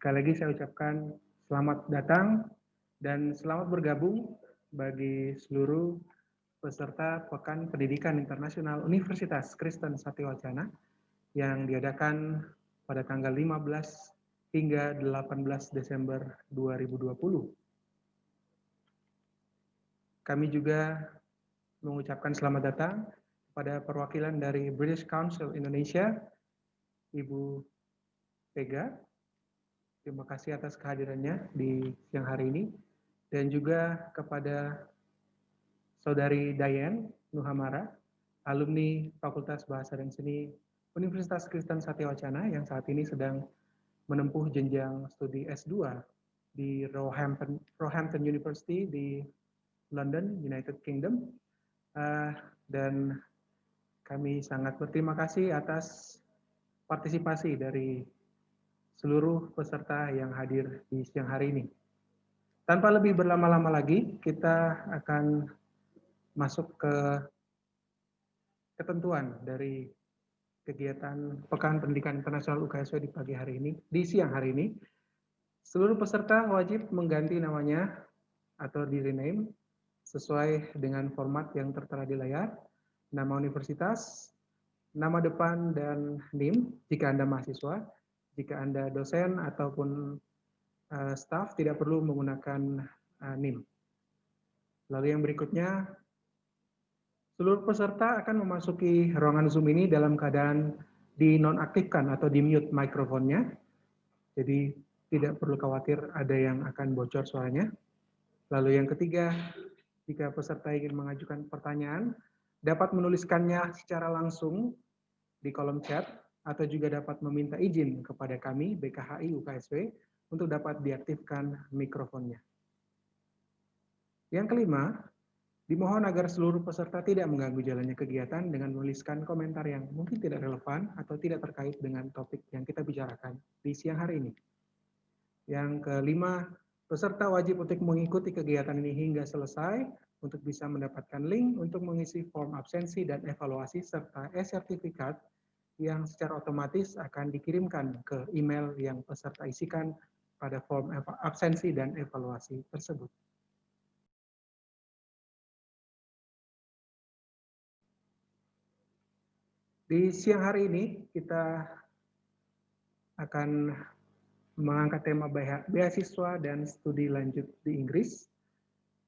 Sekali lagi saya ucapkan selamat datang dan selamat bergabung bagi seluruh peserta Pekan Pendidikan Internasional Universitas Kristen Satya yang diadakan pada tanggal 15 hingga 18 Desember 2020. Kami juga mengucapkan selamat datang pada perwakilan dari British Council Indonesia, Ibu Vega. Terima kasih atas kehadirannya di siang hari ini. Dan juga kepada Saudari Diane Nuhamara, alumni Fakultas Bahasa dan Seni Universitas Kristen Satya Wacana yang saat ini sedang menempuh jenjang studi S2 di Roehampton University di London, United Kingdom. Dan kami sangat berterima kasih atas partisipasi dari seluruh peserta yang hadir di siang hari ini. Tanpa lebih berlama-lama lagi, kita akan masuk ke ketentuan dari kegiatan Pekan Pendidikan Internasional UKSW di pagi hari ini, di siang hari ini. Seluruh peserta wajib mengganti namanya atau di rename sesuai dengan format yang tertera di layar, nama universitas, nama depan dan NIM jika Anda mahasiswa. Jika Anda dosen ataupun staf tidak perlu menggunakan NIM. Lalu yang berikutnya, seluruh peserta akan memasuki ruangan Zoom ini dalam keadaan dinonaktifkan atau di-mute mikrofonnya. Jadi tidak perlu khawatir ada yang akan bocor suaranya. Lalu yang ketiga, jika peserta ingin mengajukan pertanyaan, dapat menuliskannya secara langsung di kolom chat atau juga dapat meminta izin kepada kami, BKHI UKSW, untuk dapat diaktifkan mikrofonnya. Yang kelima, dimohon agar seluruh peserta tidak mengganggu jalannya kegiatan dengan menuliskan komentar yang mungkin tidak relevan atau tidak terkait dengan topik yang kita bicarakan di siang hari ini. Yang kelima, peserta wajib untuk mengikuti kegiatan ini hingga selesai untuk bisa mendapatkan link untuk mengisi form absensi dan evaluasi serta e-sertifikat yang secara otomatis akan dikirimkan ke email yang peserta isikan pada form absensi dan evaluasi tersebut. Di siang hari ini kita akan mengangkat tema beasiswa dan studi lanjut di Inggris,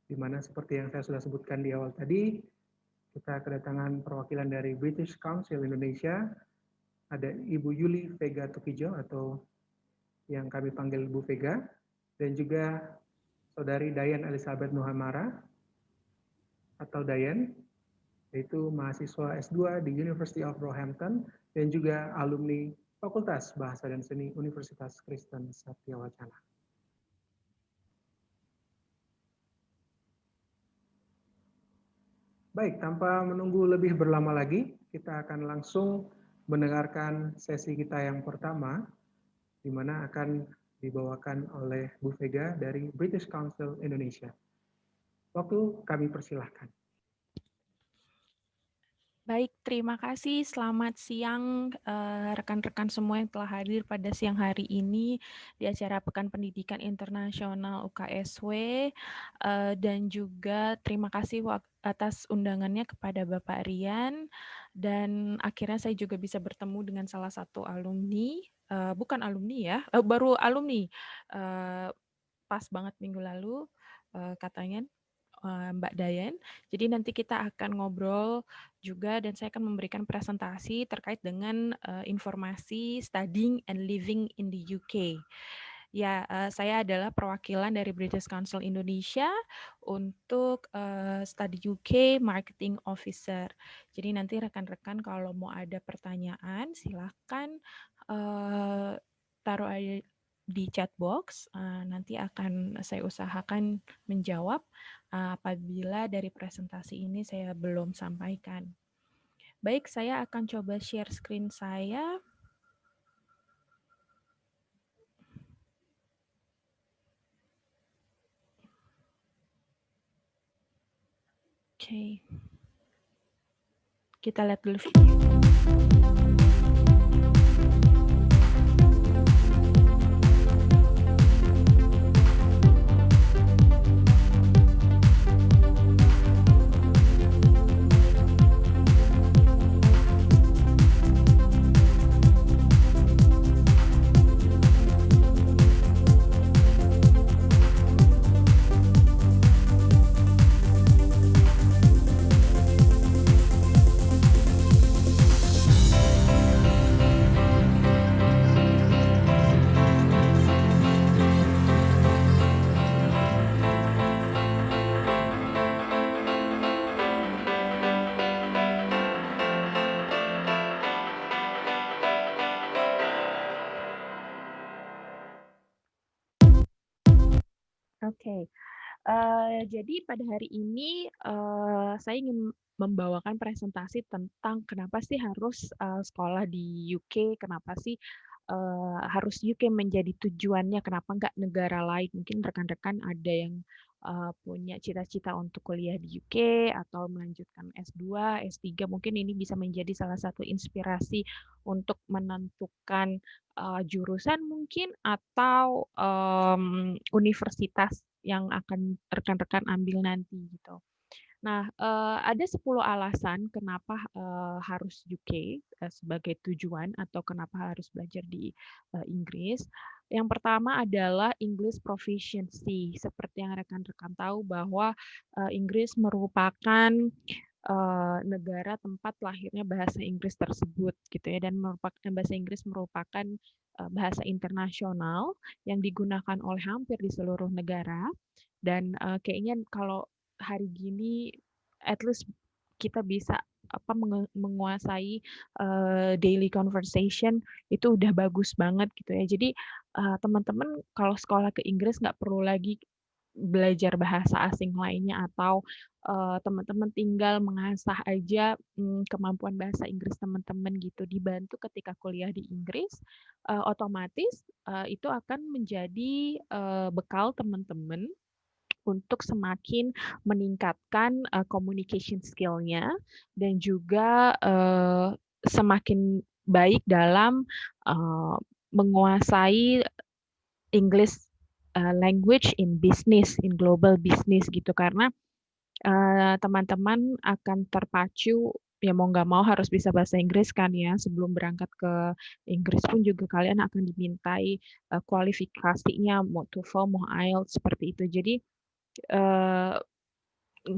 di mana seperti yang saya sudah sebutkan di awal tadi, kita kedatangan perwakilan dari British Council Indonesia, ada Ibu Yuli Vega Tukijo atau yang kami panggil Bu Vega, dan juga Saudari Diane Elizabeth Nuhamara atau Diane, yaitu mahasiswa S2 di University of Roehampton dan juga alumni Fakultas Bahasa dan Seni Universitas Kristen Satya Wacana. Baik, tanpa menunggu lebih berlama lagi, kita akan langsung mendengarkan sesi kita yang pertama, di mana akan dibawakan oleh Bu Vega dari British Council Indonesia. Waktu kami persilahkan. Baik, terima kasih. Selamat siang rekan-rekan semua yang telah hadir pada siang hari ini di acara Pekan Pendidikan Internasional UKSW, dan juga terima kasih atas undangannya kepada Bapak Rian, dan akhirnya saya juga bisa bertemu dengan salah satu alumni, bukan alumni ya, baru alumni, pas banget minggu lalu katanya, Mbak Diane. Jadi nanti kita akan ngobrol juga dan saya akan memberikan presentasi terkait dengan informasi studying and living in the UK. Ya, saya adalah perwakilan dari British Council Indonesia untuk Study UK Marketing Officer. Jadi nanti rekan-rekan kalau mau ada pertanyaan silakan taruh aja di chat box, nanti akan saya usahakan menjawab apabila dari presentasi ini saya belum sampaikan. Baik, saya akan coba share screen saya. Oke. Kita lihat dulu video. Oke. Jadi pada hari ini, saya ingin membawakan presentasi tentang kenapa sih harus, sekolah di UK, kenapa sih, harus UK menjadi tujuannya, kenapa nggak negara lain. Mungkin rekan-rekan ada yang, punya cita-cita untuk kuliah di UK atau melanjutkan S2, S3, mungkin ini bisa menjadi salah satu inspirasi untuk menentukan, jurusan mungkin atau, universitas yang akan rekan-rekan ambil nanti gitu. Nah, ada 10 alasan kenapa, harus UK, sebagai tujuan atau kenapa harus belajar di, Inggris. Yang pertama adalah English proficiency. Seperti yang rekan-rekan tahu bahwa, Inggris merupakan, negara tempat lahirnya bahasa Inggris tersebut gitu ya, dan bahasa Inggris merupakan, bahasa internasional yang digunakan oleh hampir di seluruh negara dan, kayaknya kalau hari gini at least kita bisa menguasai, daily conversation itu udah bagus banget gitu ya. Jadi, teman-teman kalau sekolah ke Inggris nggak perlu lagi belajar bahasa asing lainnya atau, teman-teman tinggal mengasah aja, kemampuan bahasa Inggris teman-teman gitu. Dibantu ketika kuliah di Inggris, otomatis, itu akan menjadi, bekal teman-teman untuk semakin meningkatkan, communication skill-nya dan juga, semakin baik dalam, menguasai English, language in business, in global business gitu. Karena, teman-teman akan terpacu, ya mau nggak mau harus bisa bahasa Inggris kan ya, sebelum berangkat ke Inggris pun juga kalian akan dimintai, kualifikasinya, mau TOEFL, mau IELTS, seperti itu. Jadi, eee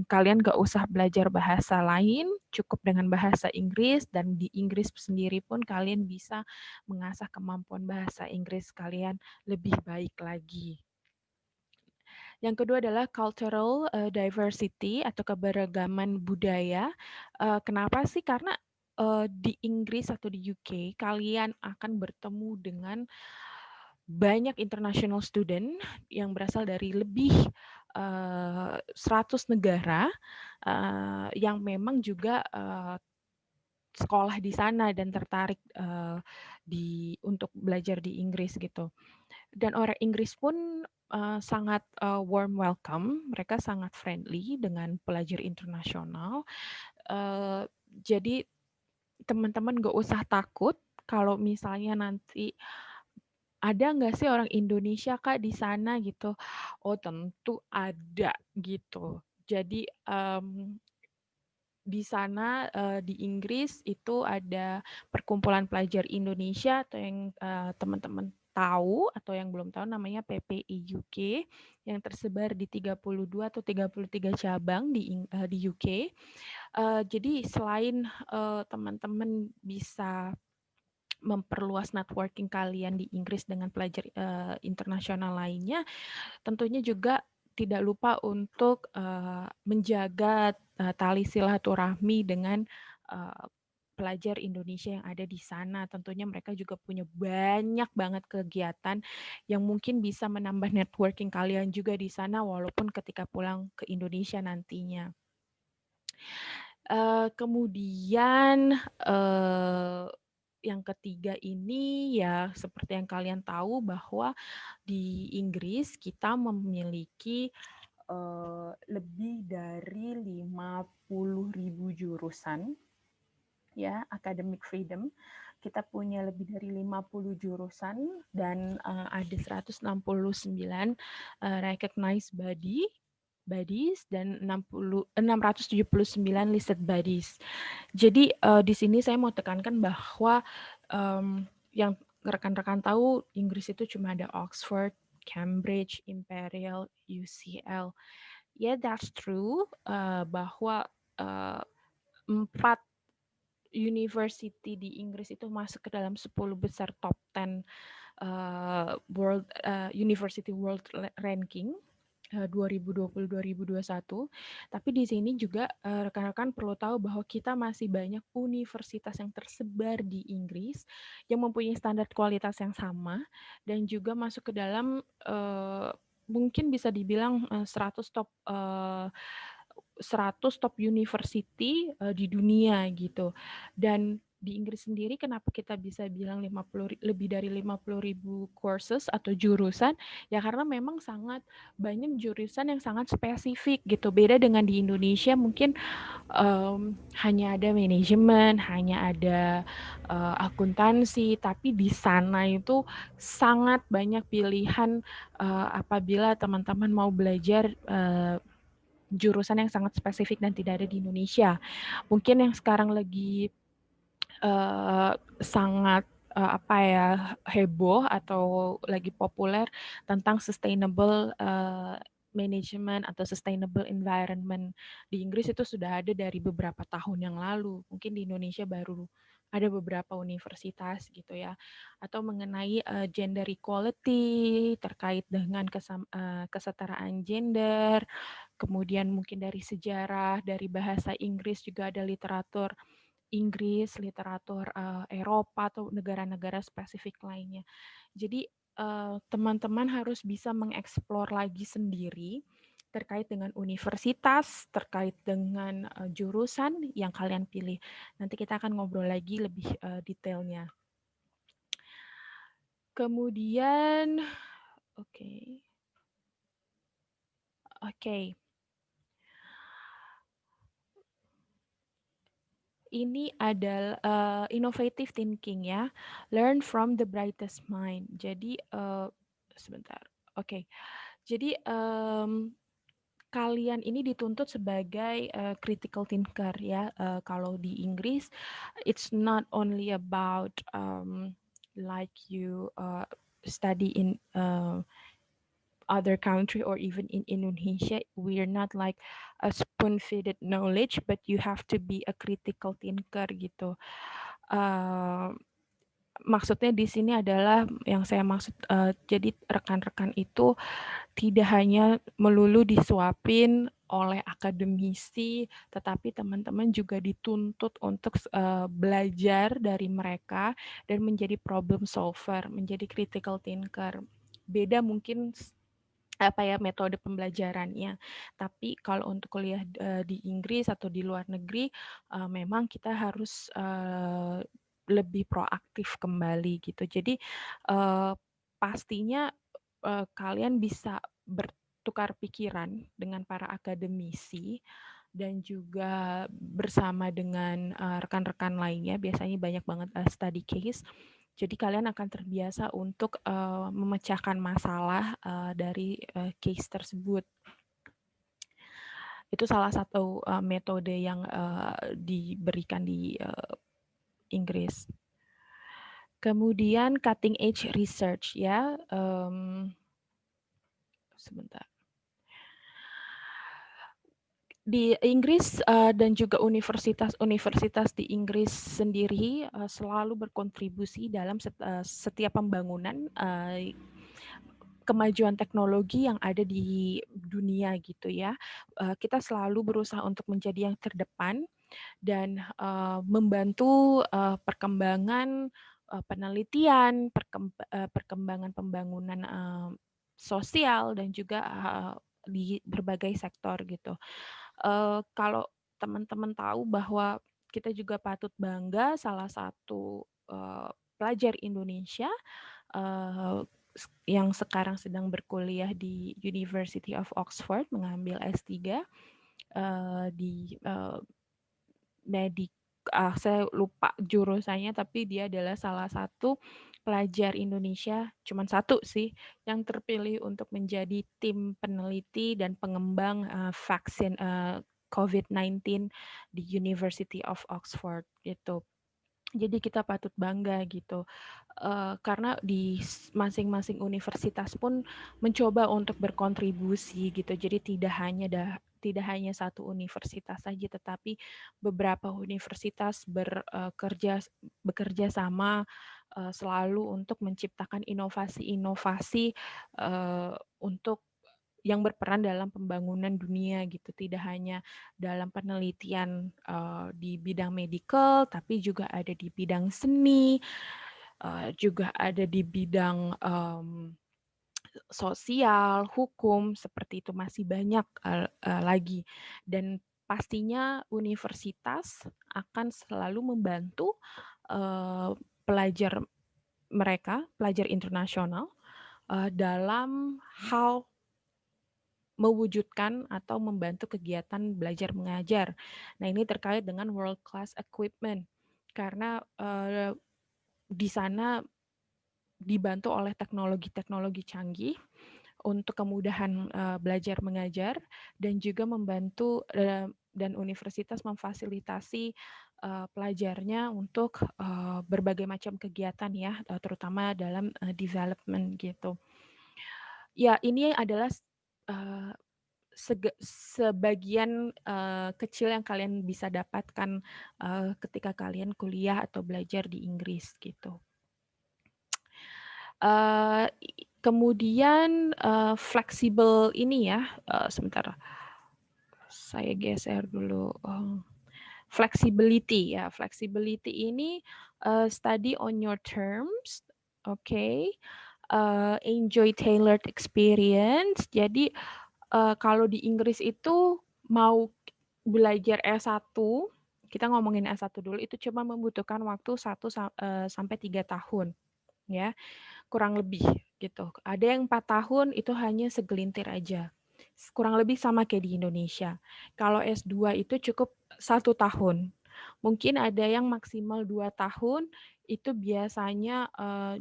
kalian nggak usah belajar bahasa lain, cukup dengan bahasa Inggris dan di Inggris sendiri pun kalian bisa mengasah kemampuan bahasa Inggris kalian lebih baik lagi. Yang kedua adalah cultural, diversity atau keberagaman budaya. Kenapa sih? Karena, di Inggris atau di UK kalian akan bertemu dengan banyak international student yang berasal dari lebih, 100 negara, yang memang juga, sekolah di sana dan tertarik, untuk belajar di Inggris gitu. Dan orang Inggris pun, sangat, warm welcome, mereka sangat friendly dengan pelajar internasional, jadi teman-teman nggak usah takut kalau misalnya nanti, "Ada nggak sih orang Indonesia, Kak, di sana?" Gitu. Oh, tentu ada, gitu. Jadi, di sana, di Inggris itu ada perkumpulan pelajar Indonesia atau yang, teman-teman tahu atau yang belum tahu namanya PPI UK yang tersebar di 32 atau 33 cabang di UK. Jadi selain, teman-teman bisa memperluas networking kalian di Inggris dengan pelajar, internasional lainnya, tentunya juga tidak lupa untuk, menjaga, tali silaturahmi dengan, eee, pelajar Indonesia yang ada di sana. Tentunya mereka juga punya banyak banget kegiatan yang mungkin bisa menambah networking kalian juga di sana walaupun ketika pulang ke Indonesia nantinya. Kemudian, yang ketiga ini ya seperti yang kalian tahu bahwa di Inggris kita memiliki, lebih dari 50.000 jurusan ya, academic freedom. Kita punya lebih dari 50 jurusan dan, ada 169, recognized bodies dan 679 listed bodies. Jadi, di sini saya mau tekankan bahwa, yang rekan-rekan tahu Inggris itu cuma ada Oxford, Cambridge, Imperial, UCL. Ya, that's true, bahwa, 4 university di Inggris itu masuk ke dalam 10 besar top 10, University World Ranking, 2020-2021. Tapi di sini juga, rekan-rekan perlu tahu bahwa kita masih banyak universitas yang tersebar di Inggris, yang mempunyai standar kualitas yang sama dan juga masuk ke dalam, mungkin bisa dibilang 100 top university di dunia gitu. Dan di Inggris sendiri kenapa kita bisa bilang lebih dari 50.000 courses atau jurusan, ya karena memang sangat banyak jurusan yang sangat spesifik gitu. Beda dengan di Indonesia mungkin hanya ada manajemen, hanya ada akuntansi, tapi di sana itu sangat banyak pilihan apabila teman-teman mau belajar jurusan yang sangat spesifik dan tidak ada di Indonesia. Mungkin yang sekarang lagi sangat heboh atau lagi populer tentang sustainable management atau sustainable environment di Inggris itu sudah ada dari beberapa tahun yang lalu. Mungkin di Indonesia baru ada beberapa universitas gitu ya. Atau mengenai gender equality terkait dengan kesetaraan gender. Kemudian mungkin dari sejarah, dari bahasa Inggris juga ada literatur Inggris, literatur Eropa atau negara-negara spesifik lainnya. Jadi teman-teman harus bisa mengeksplor lagi sendiri terkait dengan universitas, terkait dengan jurusan yang kalian pilih. Nanti kita akan ngobrol lagi lebih detailnya. Kemudian, oke. Ini adalah innovative thinking ya, learn from the brightest mind. Jadi sebentar, oke. Jadi kalian ini dituntut sebagai critical thinker ya. Kalau di Inggris, it's not only about like you study in other country or even in Indonesia, we're not like a spoon-fed knowledge, but you have to be a critical thinker gitu. Maksudnya di sini adalah yang saya maksud, jadi rekan-rekan itu tidak hanya melulu disuapin oleh akademisi, tetapi teman-teman juga dituntut untuk belajar dari mereka dan menjadi problem solver, menjadi critical thinker. Beda mungkin metode pembelajarannya. Tapi kalau untuk kuliah di Inggris atau di luar negeri, memang kita harus lebih proaktif kembali gitu. Jadi pastinya kalian bisa bertukar pikiran dengan para akademisi dan juga bersama dengan rekan-rekan lainnya. Biasanya banyak banget study case. Jadi kalian akan terbiasa untuk memecahkan masalah dari case tersebut. Itu salah satu metode yang diberikan di Inggris. Kemudian cutting edge research ya. Sebentar. Di Inggris dan juga universitas-universitas di Inggris sendiri selalu berkontribusi dalam setiap pembangunan kemajuan teknologi yang ada di dunia gitu ya. Kita selalu berusaha untuk menjadi yang terdepan dan membantu perkembangan penelitian, perkembangan pembangunan sosial dan juga di berbagai sektor gitu. Kalau teman-teman tahu bahwa kita juga patut bangga salah satu pelajar Indonesia yang sekarang sedang berkuliah di University of Oxford mengambil S3 di saya lupa jurusannya, tapi dia adalah salah satu pelajar Indonesia, cuma satu sih, yang terpilih untuk menjadi tim peneliti dan pengembang vaksin COVID-19 di University of Oxford gitu. Jadi kita patut bangga gitu, karena di masing-masing universitas pun mencoba untuk berkontribusi gitu. Jadi tidak hanya satu universitas saja, tetapi beberapa universitas bekerja sama selalu untuk menciptakan inovasi-inovasi untuk yang berperan dalam pembangunan dunia gitu, tidak hanya dalam penelitian di bidang medical, tapi juga ada di bidang seni, juga ada di bidang sosial, hukum, seperti itu masih banyak lagi. Dan pastinya universitas akan selalu membantu pelajar mereka, pelajar internasional, dalam hal mewujudkan atau membantu kegiatan belajar mengajar. Nah, ini terkait dengan world class equipment karena di sana dibantu oleh teknologi-teknologi canggih untuk kemudahan belajar mengajar dan juga membantu dan universitas memfasilitasi pelajarnya untuk berbagai macam kegiatan ya, terutama dalam development gitu. Ya, ini adalah sebagian kecil yang kalian bisa dapatkan ketika kalian kuliah atau belajar di Inggris gitu. Kemudian fleksibel ini ya, sebentar, saya geser dulu. Flexibility ya, flexibility ini study on your terms, okay. Enjoy tailored experience. Jadi kalau di Inggris itu mau belajar S1, kita ngomongin S1 dulu, itu cuma membutuhkan waktu 1 sampai 3 tahun ya, kurang lebih gitu. Ada yang 4 tahun itu hanya segelintir aja. Kurang lebih sama kayak di Indonesia. Kalau S2 itu cukup 1 tahun. Mungkin ada yang maksimal 2 tahun, itu biasanya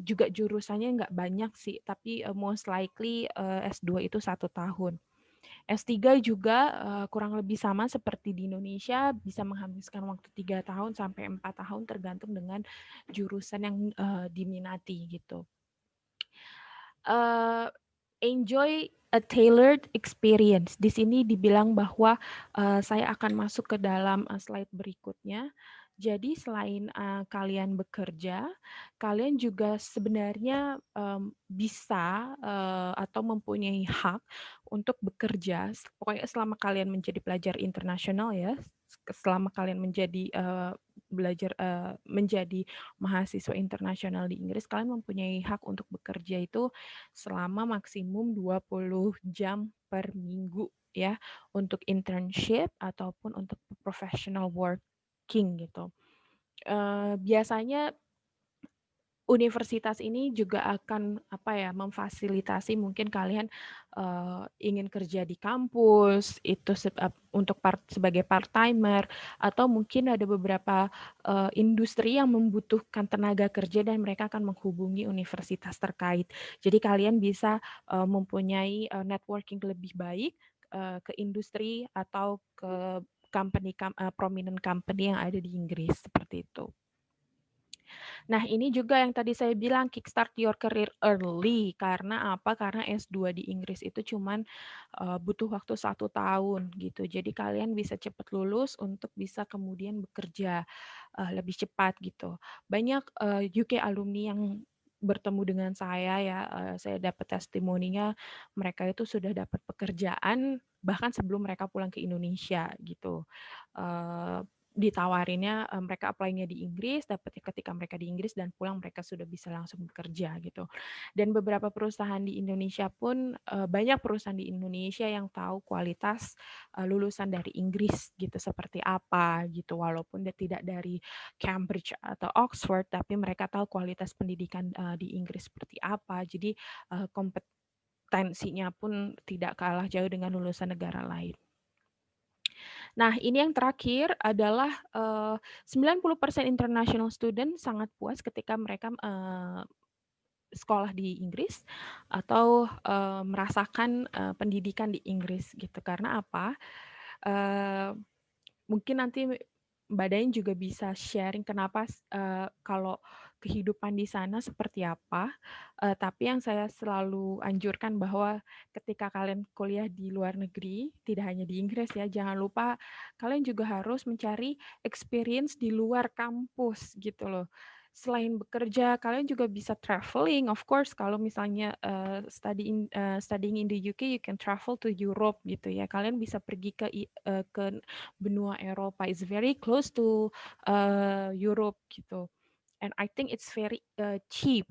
juga jurusannya nggak banyak sih, tapi most likely S2 itu 1 tahun. S3 juga kurang lebih sama seperti di Indonesia, bisa menghabiskan waktu 3 tahun sampai 4 tahun tergantung dengan jurusan yang diminati gitu. Enjoy a tailored experience. Di sini dibilang bahwa saya akan masuk ke dalam slide berikutnya. Jadi selain kalian bekerja, kalian juga sebenarnya bisa atau mempunyai hak untuk bekerja. Pokoknya selama kalian menjadi pelajar internasional ya, selama kalian menjadi belajar menjadi mahasiswa internasional di Inggris, kalian mempunyai hak untuk bekerja itu selama maksimum 20 jam per minggu ya, untuk internship ataupun untuk professional working gitu. Biasanya universitas ini juga akan memfasilitasi mungkin kalian ingin kerja di kampus itu untuk sebagai part timer, atau mungkin ada beberapa industri yang membutuhkan tenaga kerja dan mereka akan menghubungi universitas terkait. Jadi kalian bisa mempunyai networking lebih baik ke industri atau ke prominent company yang ada di Inggris seperti itu. Nah, ini juga yang tadi saya bilang kickstart your career early. Karena apa? Karena S2 di Inggris itu cuman butuh waktu 1 tahun gitu. Jadi kalian bisa cepat lulus untuk bisa kemudian bekerja lebih cepat gitu. Banyak UK alumni yang bertemu dengan saya ya, saya dapat testimoninya, mereka itu sudah dapat pekerjaan bahkan sebelum mereka pulang ke Indonesia gitu. Ditawarinnya mereka apply-nya di Inggris, dapatnya ketika mereka di Inggris dan pulang mereka sudah bisa langsung bekerja gitu. Dan beberapa perusahaan di Indonesia pun banyak perusahaan di Indonesia yang tahu kualitas lulusan dari Inggris gitu seperti apa gitu, walaupun dia tidak dari Cambridge atau Oxford, tapi mereka tahu kualitas pendidikan di Inggris seperti apa. Jadi kompetensinya pun tidak kalah jauh dengan lulusan negara lain. Nah, ini yang terakhir adalah 90% international student sangat puas ketika mereka sekolah di Inggris atau merasakan pendidikan di Inggris gitu. Karena apa? Mungkin nanti Mbak Dain juga bisa sharing kenapa kalau kehidupan di sana seperti apa. Tapi yang saya selalu anjurkan bahwa ketika kalian kuliah di luar negeri, tidak hanya di Inggris ya, jangan lupa kalian juga harus mencari experience di luar kampus gitu loh. Selain bekerja, kalian juga bisa traveling. Of course, kalau misalnya studying in the UK, you can travel to Europe gitu ya. Kalian bisa pergi ke benua Eropa. Is very close to Europe gitu. and I think it's very cheap.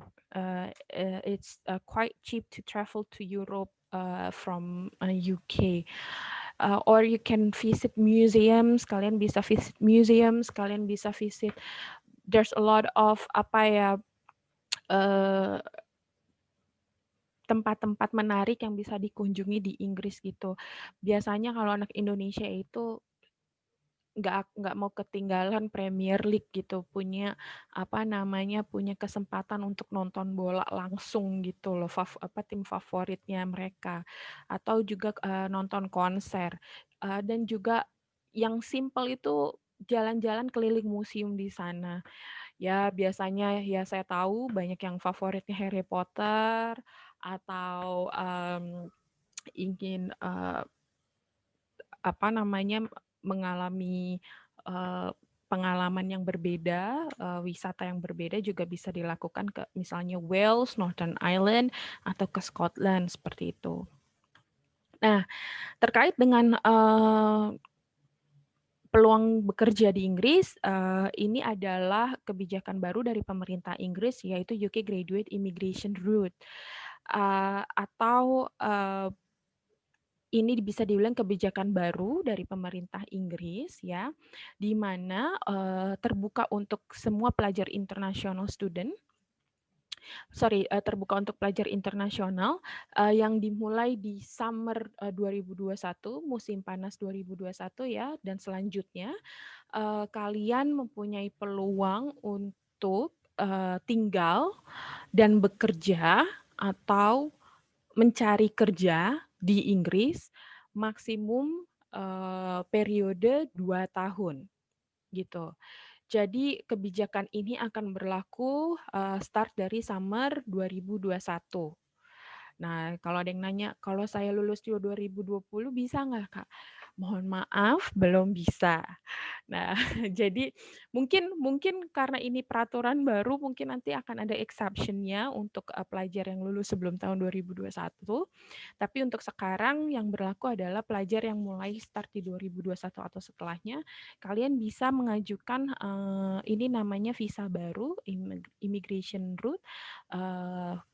It's quite cheap to travel to Europe from UK. Or you can visit museums. Kalian bisa visit museums. Kalian bisa visit. There's a lot of apa ya tempat-tempat menarik yang bisa dikunjungi di Inggris gitu. Biasanya kalau anak Indonesia itu nggak mau ketinggalan Premier League gitu, punya punya kesempatan untuk nonton bola langsung gitu loh, tim favoritnya mereka, atau juga nonton konser. Dan juga yang simple itu jalan-jalan keliling museum di sana. Ya biasanya ya saya tahu banyak yang favoritnya Harry Potter atau ingin mengalami pengalaman yang berbeda, wisata yang berbeda juga bisa dilakukan ke misalnya Wales, Northern Ireland, atau ke Scotland seperti itu. Nah, terkait dengan peluang bekerja di Inggris, ini adalah kebijakan baru dari pemerintah Inggris, yaitu UK Graduate Immigration Route, atau ini bisa dibilang kebijakan baru dari pemerintah Inggris ya, di mana terbuka untuk semua pelajar international student. Terbuka untuk pelajar internasional yang dimulai di summer 2021, musim panas 2021 ya, dan selanjutnya kalian mempunyai peluang untuk tinggal dan bekerja atau mencari kerja di Inggris maksimum periode 2 tahun gitu. Jadi kebijakan ini akan berlaku start dari summer 2021. Nah, kalau ada yang nanya, kalau saya lulus di 2020 bisa nggak, Kak? Mohon maaf, belum bisa. Nah, jadi mungkin karena ini peraturan baru, mungkin nanti akan ada exception-nya untuk pelajar yang lulus sebelum tahun 2021. Tapi untuk sekarang yang berlaku adalah pelajar yang mulai start di 2021 atau setelahnya, kalian bisa mengajukan ini namanya visa baru, immigration route,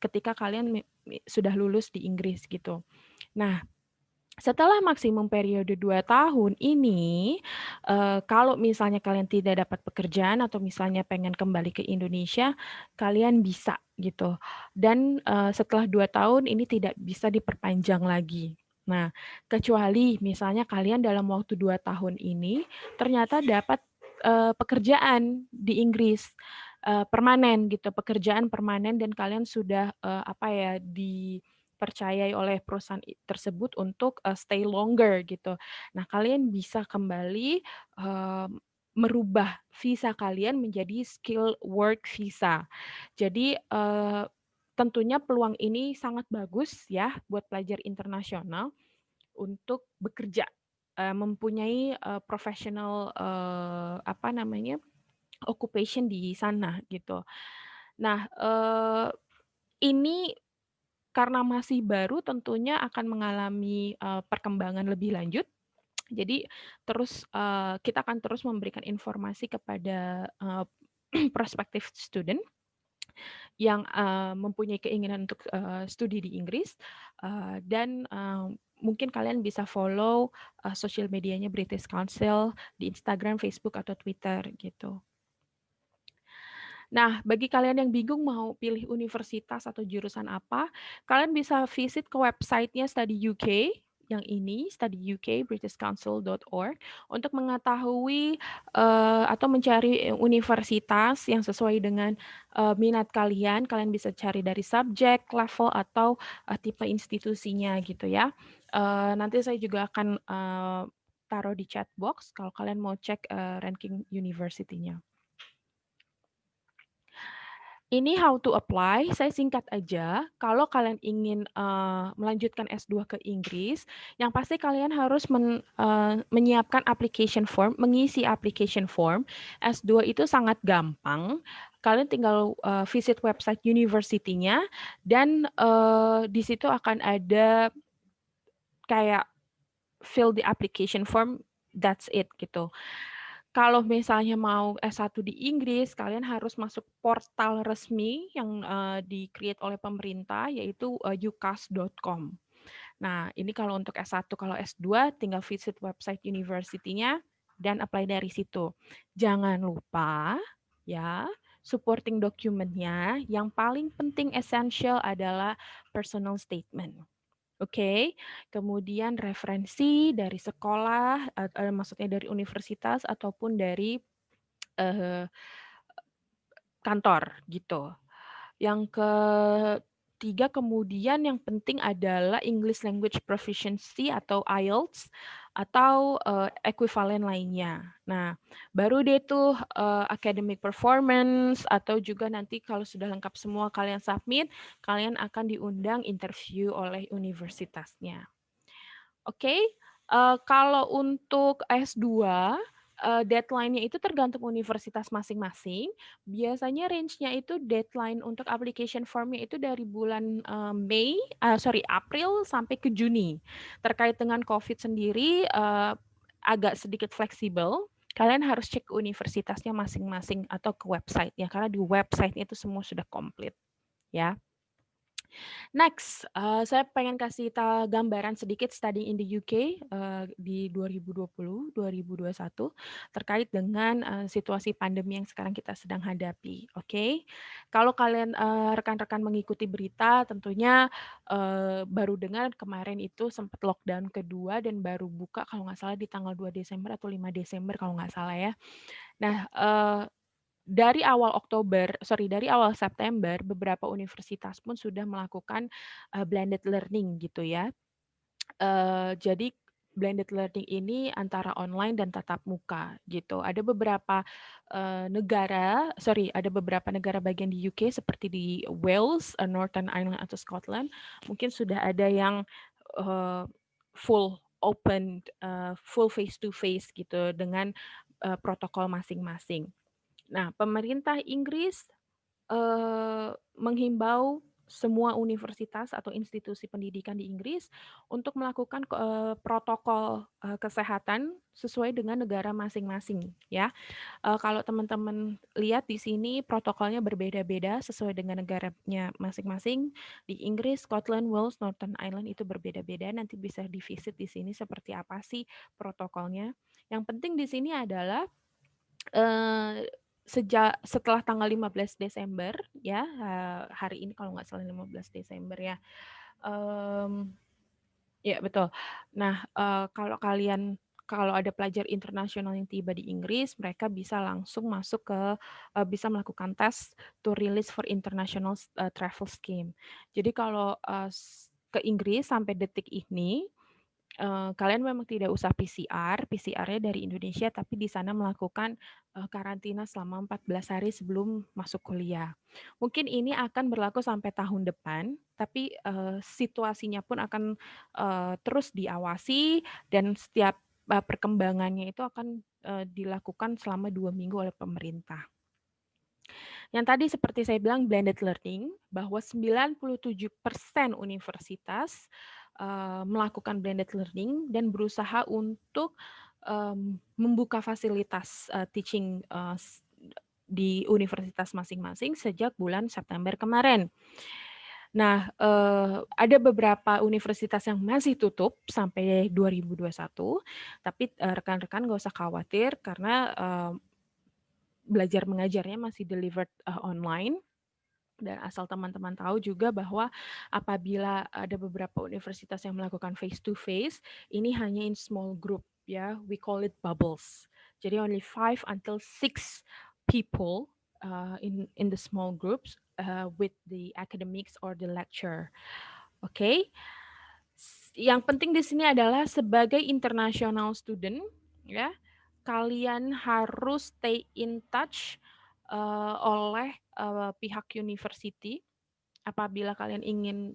ketika kalian sudah lulus di Inggris gitu. Nah, setelah maksimum periode 2 tahun ini, kalau misalnya kalian tidak dapat pekerjaan atau misalnya pengen kembali ke Indonesia, kalian bisa gitu. Dan setelah 2 tahun ini tidak bisa diperpanjang lagi. Nah, kecuali misalnya kalian dalam waktu 2 tahun ini ternyata dapat pekerjaan di Inggris permanen gitu, pekerjaan permanen dan kalian sudah dipercayai oleh perusahaan tersebut untuk stay longer gitu. Nah, kalian bisa kembali merubah visa kalian menjadi skill work visa. Jadi tentunya peluang ini sangat bagus ya buat pelajar internasional untuk bekerja, mempunyai professional occupation di sana gitu. Nah, ini karena masih baru tentunya akan mengalami perkembangan lebih lanjut. Jadi kita akan terus memberikan informasi kepada prospective student yang mempunyai keinginan untuk studi di Inggris dan mungkin kalian bisa follow sosial medianya British Council di Instagram, Facebook, atau Twitter gitu. Nah, bagi kalian yang bingung mau pilih universitas atau jurusan apa, kalian bisa visit ke website-nya Study UK yang ini, studyuk.britishcouncil.org untuk mengetahui atau mencari universitas yang sesuai dengan minat kalian. Kalian bisa cari dari subjek, level, atau tipe institusinya gitu ya. Nanti saya juga akan taruh di chat box kalau kalian mau cek ranking university-nya. Ini how to apply, saya singkat aja. Kalau kalian ingin melanjutkan S2 ke Inggris, yang pasti kalian harus menyiapkan application form, mengisi application form. S2 itu sangat gampang. Kalian tinggal visit website university-nya, dan di situ akan ada kayak fill the application form, that's it gitu. Kalau misalnya mau S1 di Inggris, kalian harus masuk portal resmi yang di-create oleh pemerintah, yaitu ucas.com. Nah, ini kalau untuk S1, kalau S2 tinggal visit website university-nya dan apply dari situ. Jangan lupa ya, supporting dokumennya yang paling penting essential adalah personal statement. Oke, kemudian referensi dari sekolah, maksudnya dari universitas ataupun dari eh, kantor gitu. Yang ketiga kemudian yang penting adalah English Language Proficiency atau IELTS atau ekuivalen lainnya. Nah, baru deh tuh academic performance atau juga nanti kalau sudah lengkap semua kalian submit, kalian akan diundang interview oleh universitasnya. Oke, kalau untuk S2, deadline-nya itu tergantung universitas masing-masing. Biasanya range-nya itu deadline untuk application form-nya itu dari bulan April sampai ke Juni. Terkait dengan COVID sendiri, agak sedikit fleksibel. Kalian harus cek universitasnya masing-masing atau ke website ya, karena di website itu semua sudah komplit ya. Next, saya pengen kasih gambaran sedikit studying in the UK di 2020-2021 terkait dengan situasi pandemi yang sekarang kita sedang hadapi. Oke, kalau kalian rekan-rekan mengikuti berita, tentunya baru dengar kemarin itu sempat lockdown kedua dan baru buka kalau nggak salah di tanggal 2 Desember atau 5 Desember kalau nggak salah ya. Nah, dari awal September, beberapa universitas pun sudah melakukan blended learning gitu ya. Jadi blended learning ini antara online dan tatap muka gitu. Ada beberapa ada beberapa negara bagian di UK seperti di Wales, Northern Ireland atau Scotland, mungkin sudah ada yang full open, full face to face gitu dengan protokol masing-masing. Nah, pemerintah Inggris menghimbau semua universitas atau institusi pendidikan di Inggris untuk melakukan protokol kesehatan sesuai dengan negara masing-masing ya. Kalau teman-teman lihat di sini protokolnya berbeda-beda sesuai dengan negaranya masing-masing. Di Inggris, Scotland, Wales, Northern Ireland itu berbeda-beda. Nanti bisa di-visit di sini seperti apa sih protokolnya. Yang penting di sini adalah setelah tanggal 15 Desember ya, hari ini kalau nggak salah 15 Desember ya. Ya betul. Nah, kalau ada pelajar internasional yang tiba di Inggris, mereka bisa langsung masuk bisa melakukan tes to release for international travel scheme. Jadi kalau ke Inggris sampai detik ini, kalian memang tidak usah PCR-nya dari Indonesia, tapi di sana melakukan karantina selama 14 hari sebelum masuk kuliah. Mungkin ini akan berlaku sampai tahun depan, tapi situasinya pun akan terus diawasi dan setiap perkembangannya itu akan dilakukan selama 2 minggu oleh pemerintah. Yang tadi seperti saya bilang blended learning, bahwa 97% universitas melakukan blended learning dan berusaha untuk membuka fasilitas teaching di universitas masing-masing sejak bulan September kemarin. Nah, ada beberapa universitas yang masih tutup sampai 2021, tapi rekan-rekan nggak usah khawatir karena belajar mengajarnya masih delivered online. Dan asal teman-teman tahu juga bahwa apabila ada beberapa universitas yang melakukan face to face, ini hanya in small group ya, we call it bubbles. Jadi only 5 until 6 people in the small groups with the academics or the lecture. Oke. Yang penting di sini adalah sebagai international student ya, kalian harus stay in touch oleh pihak university apabila kalian ingin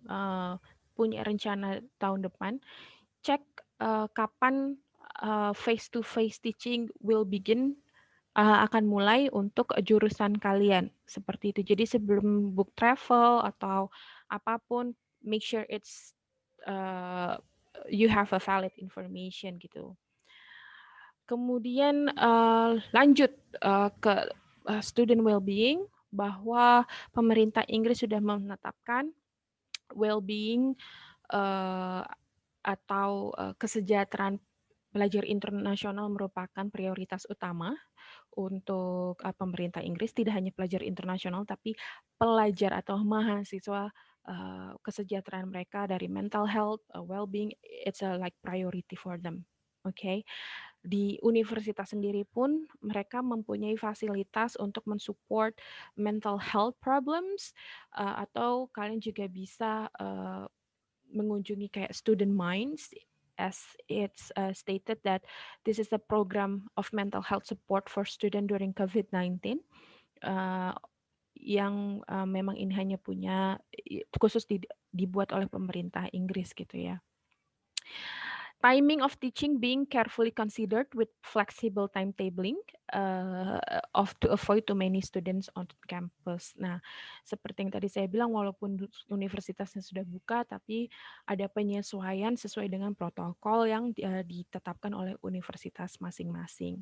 punya rencana tahun depan. Cek kapan face to face teaching will begin, akan mulai untuk jurusan kalian seperti itu. Jadi sebelum book travel atau apapun, make sure you have a valid information gitu. Kemudian lanjut ke student well-being, bahwa pemerintah Inggris sudah menetapkan well-being atau kesejahteraan pelajar internasional merupakan prioritas utama untuk pemerintah Inggris. Tidak hanya pelajar internasional, tapi pelajar atau mahasiswa, kesejahteraan mereka dari mental health, well-being, it's a like priority for them. Oke. Di universitas sendiri pun mereka mempunyai fasilitas untuk mensupport mental health problems, atau kalian juga bisa mengunjungi kayak student minds, as it's stated that this is a program of mental health support for student during COVID-19, yang memang ini hanya punya khusus dibuat oleh pemerintah Inggris gitu ya. Timing of teaching being carefully considered with flexible timetabling to avoid too many students on campus. Nah, seperti yang tadi saya bilang, walaupun universitasnya sudah buka, tapi ada penyesuaian sesuai dengan protokol yang ditetapkan oleh universitas masing-masing.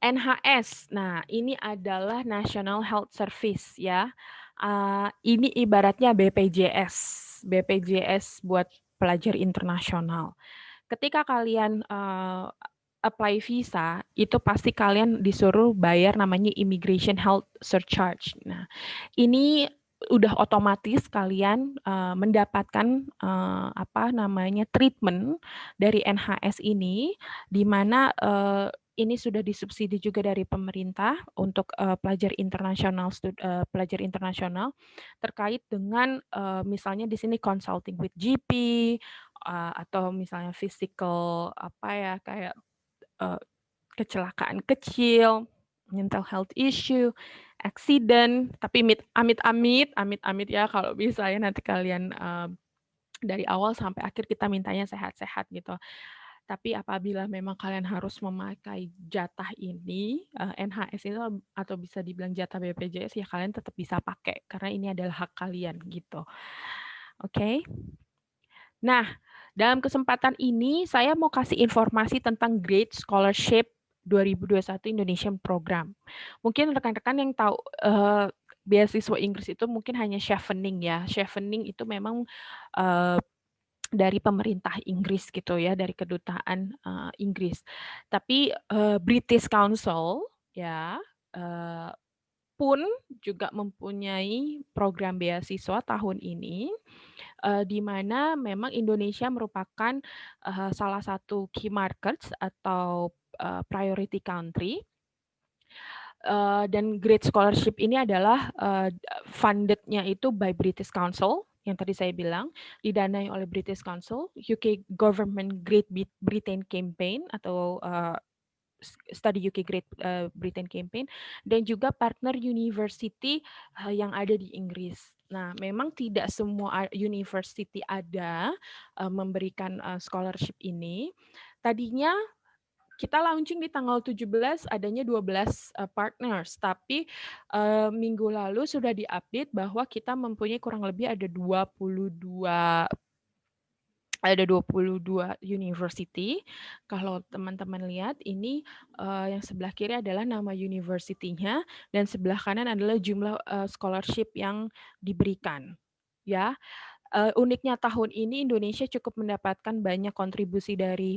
NHS, nah ini adalah National Health Service ya. Ini ibaratnya BPJS buat pelajar internasional. Ketika kalian apply visa, itu pasti kalian disuruh bayar namanya Immigration Health Surcharge. Nah, ini udah otomatis kalian mendapatkan treatment dari NHS ini, di mana ini sudah disubsidi juga dari pemerintah untuk pelajar internasional terkait dengan misalnya di sini consulting with GP atau misalnya physical kayak kecelakaan kecil, mental health issue, accident, tapi amit-amit ya kalau bisa ya nanti kalian dari awal sampai akhir kita mintanya sehat-sehat gitu. Tapi apabila memang kalian harus memakai jatah ini, NHS itu atau bisa dibilang jatah BPJS, ya kalian tetap bisa pakai karena ini adalah hak kalian gitu. Oke. Nah, dalam kesempatan ini saya mau kasih informasi tentang Great Scholarship 2021 Indonesian Program. Mungkin rekan-rekan yang tahu beasiswa Inggris itu mungkin hanya Chevening ya. Chevening itu memang dari pemerintah Inggris gitu ya, dari kedutaan Inggris. Tapi British Council ya pun juga mempunyai program beasiswa tahun ini, di mana memang Indonesia merupakan salah satu key markets atau priority country. Dan Great Scholarship ini adalah funded-nya itu by British Council, yang tadi saya bilang, didanai oleh British Council, UK Government Great Britain Campaign atau Study UK Great Britain Campaign, dan juga partner university yang ada di Inggris. Nah, memang tidak semua university ada memberikan scholarship ini. Tadinya kita launching di tanggal 17, adanya 12 partners, tapi minggu lalu sudah diupdate bahwa kita mempunyai kurang lebih ada 22 university. Kalau teman-teman lihat ini yang sebelah kiri adalah nama university-nya dan sebelah kanan adalah jumlah scholarship yang diberikan. Ya, uniknya tahun ini Indonesia cukup mendapatkan banyak kontribusi dari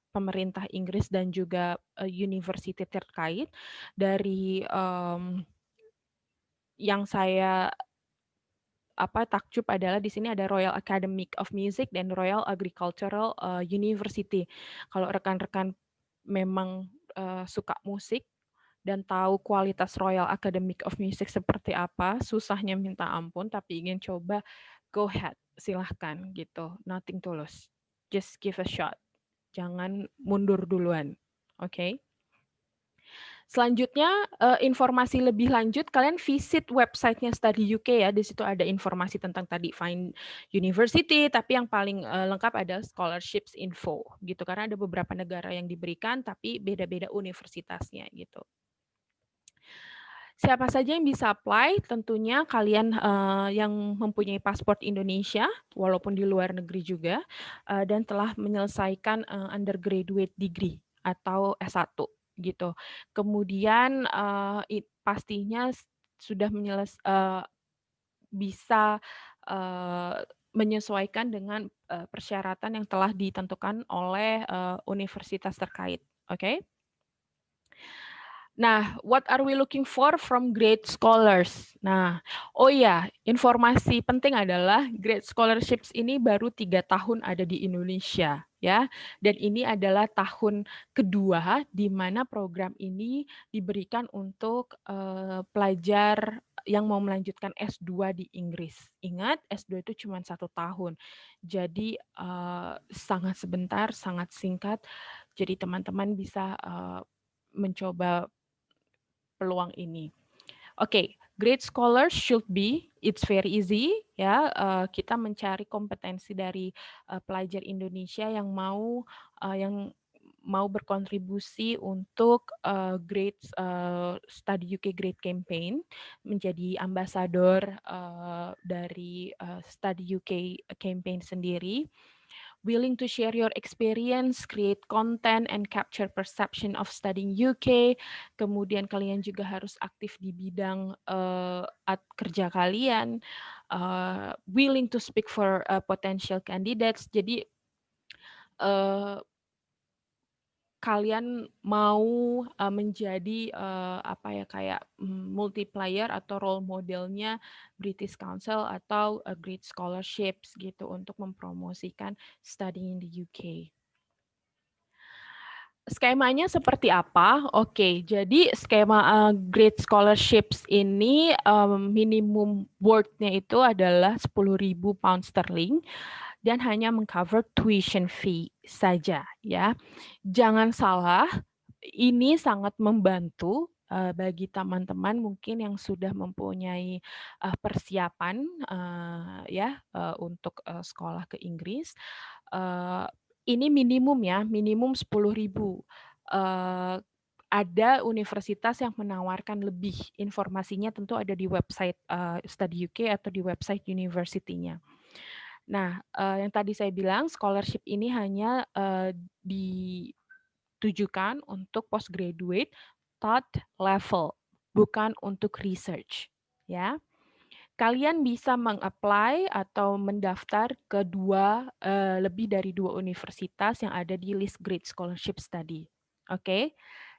pemerintah Inggris dan juga university terkait. Dari yang saya takjub adalah di sini ada Royal Academy of Music dan Royal Agricultural University. Kalau rekan-rekan memang suka musik dan tahu kualitas Royal Academy of Music seperti apa, susahnya minta ampun, tapi ingin coba, go ahead, silahkan gitu, nothing to lose, just give a shot, jangan mundur duluan, oke? Selanjutnya, informasi lebih lanjut, kalian visit website-nya Study UK ya, di situ ada informasi tentang tadi find university, tapi yang paling lengkap ada scholarships info gitu, karena ada beberapa negara yang diberikan, tapi beda-beda universitasnya gitu. Siapa saja yang bisa apply? Tentunya kalian yang mempunyai paspor Indonesia, walaupun di luar negeri juga, dan telah menyelesaikan undergraduate degree atau S1 gitu. Kemudian pastinya sudah bisa menyesuaikan dengan persyaratan yang telah ditentukan oleh universitas terkait. Oke? Nah, what are we looking for from great scholars? Nah, oh ya, informasi penting adalah great scholarships ini baru 3 tahun ada di Indonesia, ya. Dan ini adalah tahun kedua di mana program ini diberikan untuk pelajar yang mau melanjutkan S2 di Inggris. Ingat, S2 itu cuma 1 tahun. Jadi sangat sebentar, sangat singkat. Jadi teman-teman bisa mencoba peluang ini. Oke, great scholars should be, it's very easy ya. Kita mencari kompetensi dari pelajar Indonesia yang mau berkontribusi untuk Great Study UK Great Campaign, menjadi ambasador dari Study UK Campaign sendiri. Willing to share your experience, create content, and capture perception of studying UK. Kemudian kalian juga harus aktif di bidang kerja kalian. Willing to speak for potential candidates. Jadi kalian mau menjadi kayak multiplier atau role modelnya British Council atau Great Scholarships gitu untuk mempromosikan studying in the UK. Skemanya seperti apa? Oke, jadi skema Great Scholarships ini minimum worth-nya itu adalah 10.000 pound sterling dan hanya mengcover tuition fee saja ya. Jangan salah, ini sangat membantu bagi teman-teman mungkin yang sudah mempunyai persiapan untuk sekolah ke Inggris. Ini minimum ya, minimum 10.000. Ada universitas yang menawarkan lebih. Informasinya tentu ada di website Study UK atau di website university-nya. Nah, yang tadi saya bilang scholarship ini hanya ditujukan untuk postgraduate third level, bukan untuk research, ya. Kalian bisa meng-apply atau mendaftar ke lebih dari 2 universitas yang ada di list Great Scholarship Study. Oke.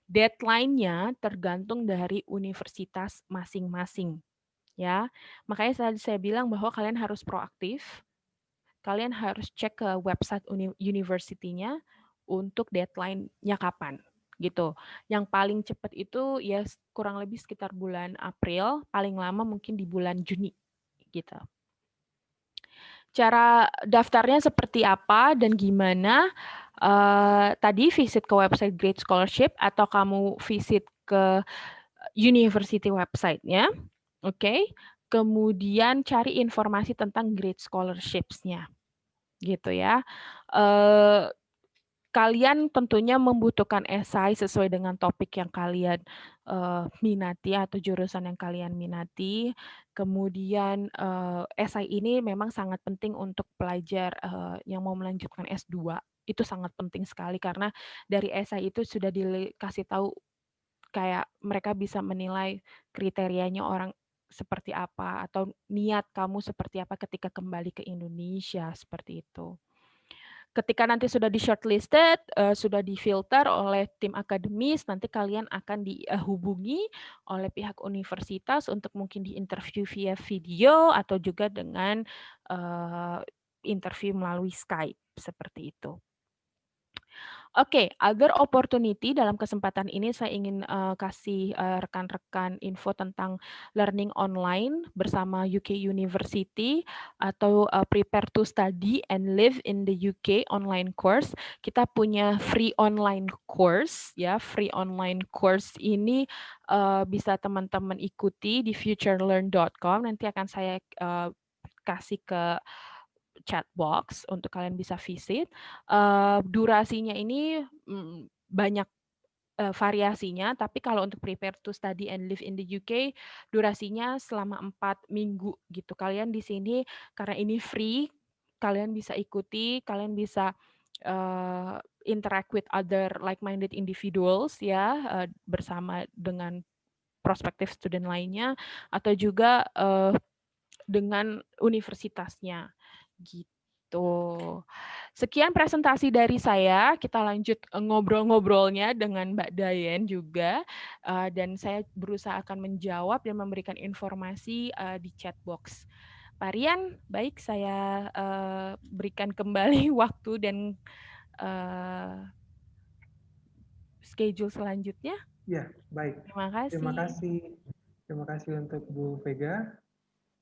Deadline-nya tergantung dari universitas masing-masing, ya. Makanya tadi saya bilang bahwa kalian harus proaktif. Kalian harus cek ke website university-nya untuk deadline-nya kapan gitu. Yang paling cepat itu ya kurang lebih sekitar bulan April, paling lama mungkin di bulan Juni gitu. Cara daftarnya seperti apa dan gimana? Tadi visit ke website Great Scholarship atau kamu visit ke university website-nya, oke. Kemudian cari informasi tentang Great Scholarships-nya, gitu ya. Kalian tentunya membutuhkan esai sesuai dengan topik yang kalian minati atau jurusan yang kalian minati. Kemudian esai ini memang sangat penting untuk pelajar yang mau melanjutkan S2. Itu sangat penting sekali karena dari esai itu sudah dikasih tahu kayak mereka bisa menilai kriterianya orang seperti apa atau niat kamu seperti apa ketika kembali ke Indonesia, seperti itu. Ketika nanti sudah di shortlisted, sudah difilter oleh tim akademis, nanti kalian akan dihubungi oleh pihak universitas untuk mungkin diinterview via video atau juga dengan interview melalui Skype, seperti itu. Oke, other opportunity dalam kesempatan ini saya ingin kasih rekan-rekan info tentang learning online bersama UK University atau Prepare to Study and Live in the UK online course. Kita punya free online course ya, free online course ini bisa teman-teman ikuti di futurelearn.com. Nanti akan saya kasih ke chat box untuk kalian bisa visit. Durasinya ini banyak variasinya, tapi kalau untuk prepare to study and live in the UK, durasinya selama 4 minggu gitu. Kalian di sini karena ini free, kalian bisa ikuti, kalian bisa interact with other like-minded individuals ya, bersama dengan prospektif student lainnya, atau juga dengan universitasnya gitu. Sekian presentasi dari saya, kita lanjut ngobrol-ngobrolnya dengan Mbak Dayen juga, dan saya berusaha akan menjawab dan memberikan informasi di chat box. Pak Rian, baik saya berikan kembali waktu dan schedule selanjutnya. Ya, baik. Terima Terima kasih. kasih. Terima kasih untuk Bu Vega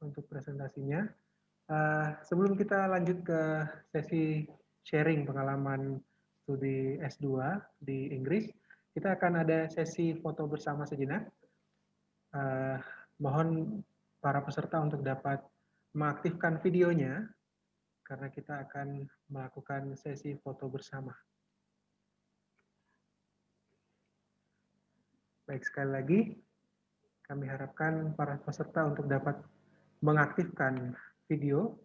untuk presentasinya. Sebelum kita lanjut ke sesi sharing pengalaman studi S2 di Inggris, kita akan ada sesi foto bersama sejenak. Mohon para peserta untuk dapat mengaktifkan videonya karena kita akan melakukan sesi foto bersama. Baik, sekali lagi kami harapkan para peserta untuk dapat mengaktifkan video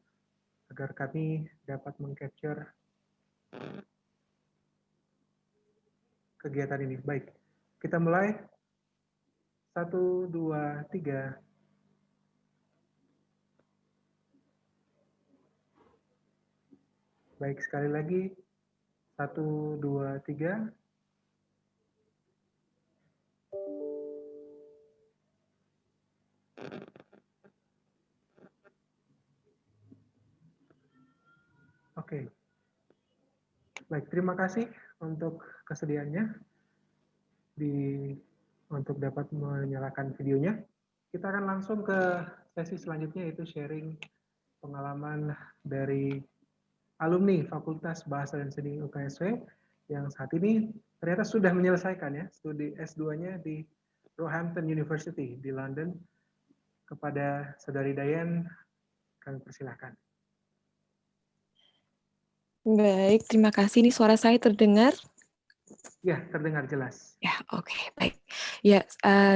agar kami dapat meng-capture kegiatan ini. Baik, kita mulai. 1, 2, 3. Baik, sekali lagi. 1, 2, 3. Oke. Baik, terima kasih untuk kesediaannya untuk dapat menyalakan videonya. Kita akan langsung ke sesi selanjutnya, yaitu sharing pengalaman dari alumni Fakultas Bahasa dan Seni UKSW yang saat ini ternyata sudah menyelesaikan ya studi S2-nya di Roehampton University di London. Kepada Saudari Dayan, kami persilahkan. Baik, terima kasih. Ini suara saya terdengar? Ya, terdengar jelas. Ya, oke, baik. Ya,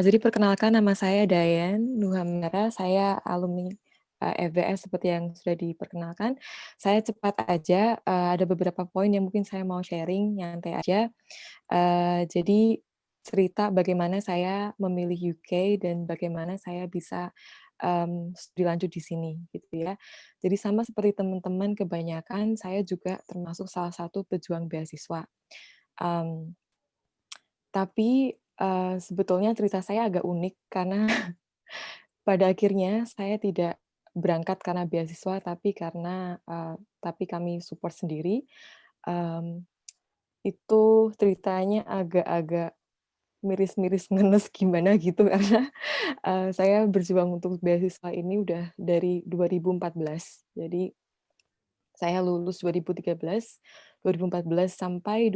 jadi perkenalkan nama saya Dayan Nuhamara, saya alumni FBS seperti yang sudah diperkenalkan. Saya cepat aja, ada beberapa poin yang mungkin saya mau sharing, nyantai aja. Jadi cerita bagaimana saya memilih UK dan bagaimana saya bisa studi lanjut di sini, gitu ya. Jadi sama seperti teman-teman, kebanyakan saya juga termasuk salah satu pejuang beasiswa. Tapi sebetulnya cerita saya agak unik karena pada akhirnya saya tidak berangkat karena beasiswa, tapi kami support sendiri. Itu ceritanya agak-agak miris-miris ngenes gimana gitu karena saya berjuang untuk beasiswa ini udah dari 2014. Jadi saya lulus 2013, 2014 sampai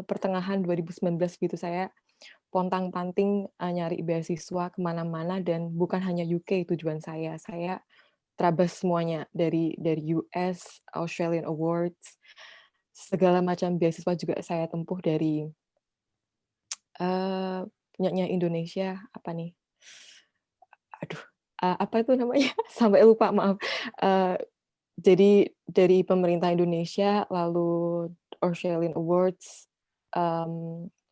pertengahan 2019 gitu saya pontang-panting nyari beasiswa kemana-mana dan bukan hanya UK tujuan saya. Saya terabas semuanya dari US, Australian Awards, segala macam beasiswa juga saya tempuh dari punyanya Indonesia apa nih? Aduh, apa itu namanya? Sampai lupa, maaf. Jadi dari pemerintah Indonesia, lalu Australian Awards,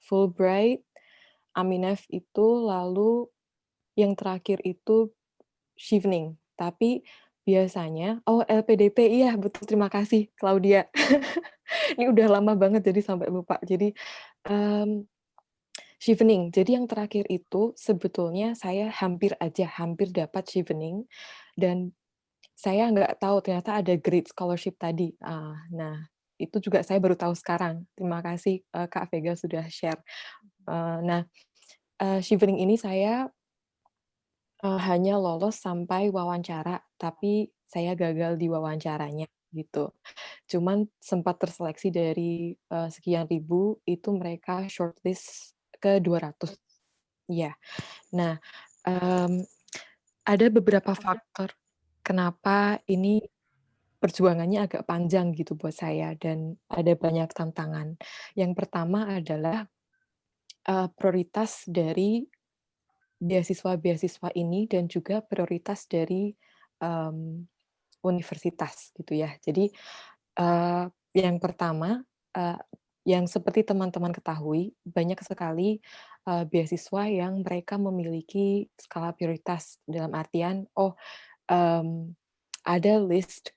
Fulbright, Aminef itu, lalu yang terakhir itu Chevening. Tapi biasanya, LPDP, iya betul, terima kasih Claudia. Ini udah lama banget jadi sampai lupa. Jadi Chevening. Jadi yang terakhir itu sebetulnya saya hampir dapat Chevening dan saya nggak tahu ternyata ada Great Scholarship tadi. Nah, itu juga saya baru tahu sekarang. Terima kasih Kak Vega sudah share. Nah, Chevening ini saya hanya lolos sampai wawancara, tapi saya gagal di wawancaranya gitu. Cuman sempat terseleksi dari sekian ribu, itu mereka shortlist ke 200. Iya. Nah, ada beberapa faktor kenapa ini perjuangannya agak panjang gitu buat saya dan ada banyak tantangan. Yang pertama adalah, prioritas dari beasiswa-beasiswa ini dan juga prioritas dari, mmm, universitas gitu ya. Jadi, eee, yang pertama, eee, yang seperti teman-teman ketahui, banyak sekali, beasiswa yang mereka memiliki skala prioritas, dalam artian, mmm, ada list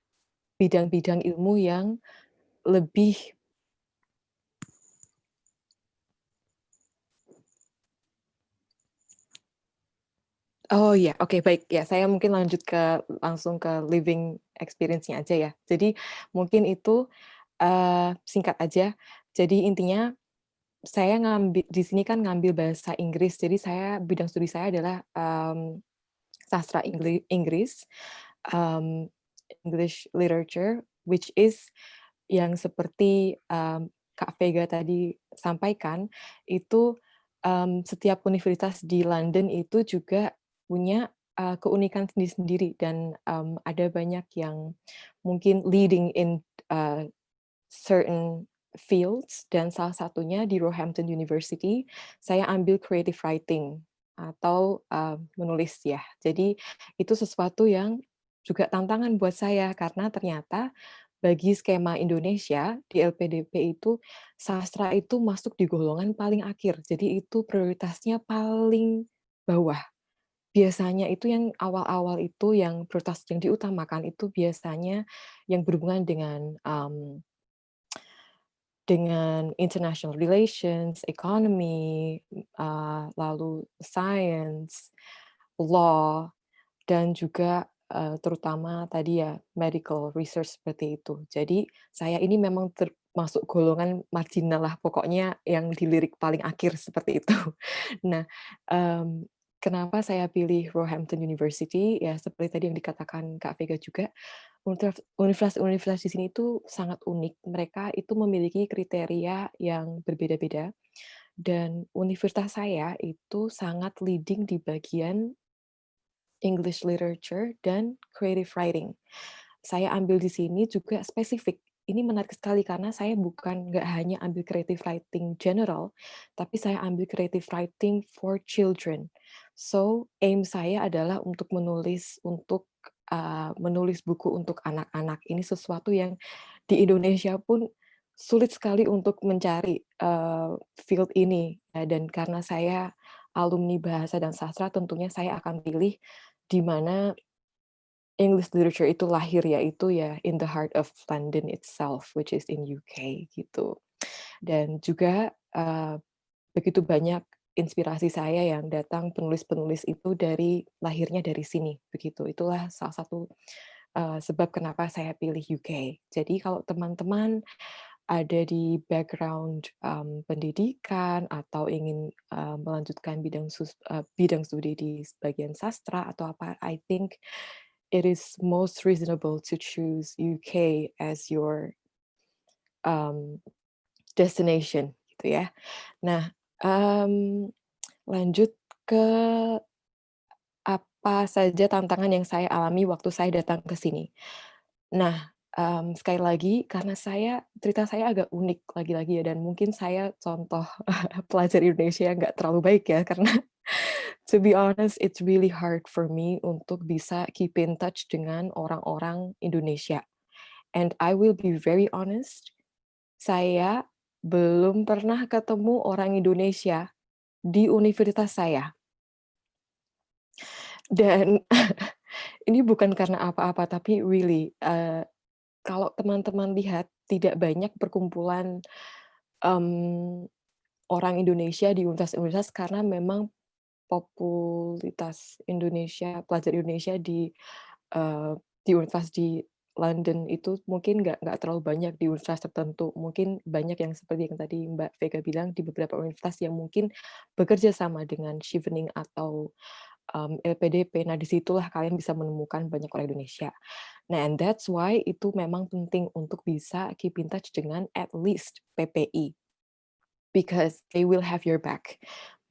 bidang-bidang ilmu yang lebih. Oh ya, oke baik. Ya, saya mungkin langsung ke living experience-nya aja ya. Jadi mungkin itu, singkat aja. Jadi intinya saya di sini kan ngambil bahasa Inggris, jadi bidang studi saya adalah, sastra Inggris, mmm, English literature, which is yang seperti, Kak Vega tadi sampaikan, itu, setiap universitas di London itu juga punya, keunikan sendiri-sendiri dan, ada banyak yang mungkin leading in, eee, certain fields dan salah satunya di Roehampton University, saya ambil creative writing atau, menulis ya. Jadi itu sesuatu yang juga tantangan buat saya karena ternyata bagi skema Indonesia di LPDP itu sastra itu masuk di golongan paling akhir. Jadi itu prioritasnya paling bawah. Biasanya itu yang awal-awal itu yang prioritas yang diutamakan itu biasanya yang berhubungan dengan international relations, economy, lalu science, law, dan juga, terutama tadi ya medical research seperti itu. Jadi saya ini memang termasuk golongan marginal lah, pokoknya yang dilirik paling akhir seperti itu. Nah, mmm, kenapa saya pilih Roehampton University, ya seperti tadi yang dikatakan Kak Vega juga, universitas-universitas di sini itu sangat unik. Mereka itu memiliki kriteria yang berbeda-beda dan universitas saya itu sangat leading di bagian English literature dan creative writing. Saya ambil di sini juga spesifik. Ini menarik sekali karena saya nggak hanya ambil creative writing general, tapi saya ambil creative writing for children. So, aim saya adalah menulis buku untuk anak-anak. Ini sesuatu yang di Indonesia pun sulit sekali untuk mencari, field ini, dan karena saya alumni bahasa dan sastra, tentunya saya akan pilih di mana English literature itu lahir, yaitu ya in the heart of London itself, which is in UK gitu. Dan juga, begitu banyak inspirasi saya yang datang penulis-penulis itu lahirnya dari sini, begitu. Itulah salah satu, sebab kenapa saya pilih UK. Jadi kalau teman-teman ada di background, pendidikan atau ingin, melanjutkan bidang studi di bagian sastra atau apa, I think it is most reasonable to choose UK as your, um, destination gitu ya. Nah, mmm, lanjut ke apa saja tantangan yang saya alami waktu saya datang ke sini. Nah, sekali lagi karena cerita saya agak unik lagi-lagi ya dan mungkin saya contoh pelajar Indonesia yang nggak terlalu baik ya karena to be honest it's really hard for me untuk bisa keep in touch dengan orang-orang Indonesia. And I will be very honest, saya belum pernah ketemu orang Indonesia di universitas saya. Dan ini bukan karena apa-apa, tapi really, kalau teman-teman lihat tidak banyak perkumpulan, mmm, orang Indonesia di universitas-universitas karena memang pelajar Indonesia di universitas di London itu mungkin nggak terlalu banyak di universitas tertentu. Mungkin banyak yang seperti yang tadi Mbak Vega bilang di beberapa universitas yang mungkin bekerja sama dengan Chevening atau, LPDP. Nah, disitulah kalian bisa menemukan banyak orang Indonesia. Nah, and that's why itu memang penting untuk bisa keep in touch dengan at least PPI, because they will have your back.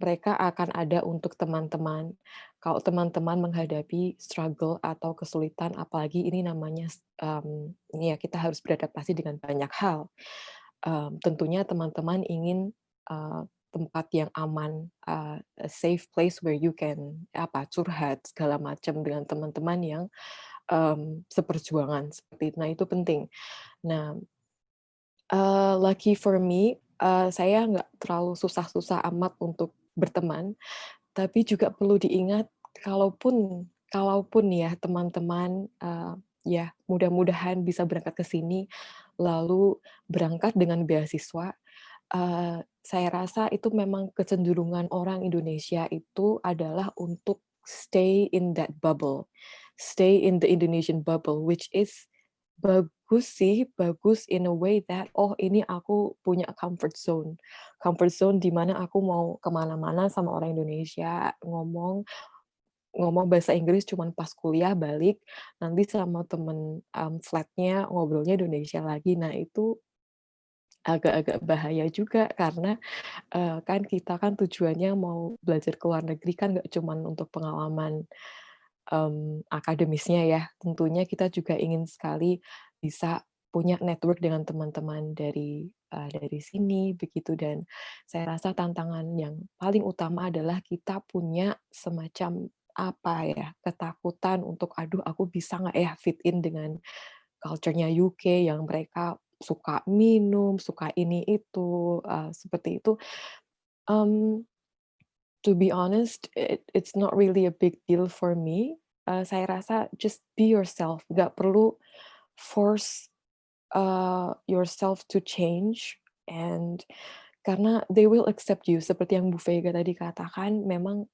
Mereka akan ada untuk teman-teman, kalau teman-teman menghadapi struggle atau kesulitan, apalagi ini namanya ini ya kita harus beradaptasi dengan banyak hal. Tentunya teman-teman ingin tempat yang aman, a safe place where you can curhat segala macam dengan teman-teman yang seperjuangan seperti itu. Nah itu penting. Nah, lucky for me, saya nggak terlalu susah-susah amat untuk berteman, tapi juga perlu diingat kalaupun ya teman-teman, ya mudah-mudahan bisa berangkat ke sini, lalu berangkat dengan beasiswa, saya rasa itu memang kecenderungan orang Indonesia itu adalah untuk stay in that bubble, stay in the Indonesian bubble, which is bagus sih, bagus in a way that, oh ini aku punya comfort zone di mana aku mau kemana-mana sama orang Indonesia, ngomong ngomong bahasa Inggris cuman pas kuliah balik, nanti sama temen, flat-nya ngobrolnya Indonesia lagi. Nah itu agak-agak bahaya juga karena, kan kita kan tujuannya mau belajar ke luar negeri kan nggak cuman untuk pengalaman, akademisnya ya, tentunya kita juga ingin sekali bisa punya network dengan teman-teman dari sini begitu, dan saya rasa tantangan yang paling utama adalah kita punya semacam, ketakutan untuk, "Aduh aku bisa nggak ya fit in dengan culture-nya UK yang mereka suka minum, suka ini itu," seperti itu. Mmm, to be honest, it's not really a big deal for me. Saya rasa just be yourself, nggak perlu force, yourself to change, and karena they will accept you seperti yang Bu Vega tadi katakan, memang,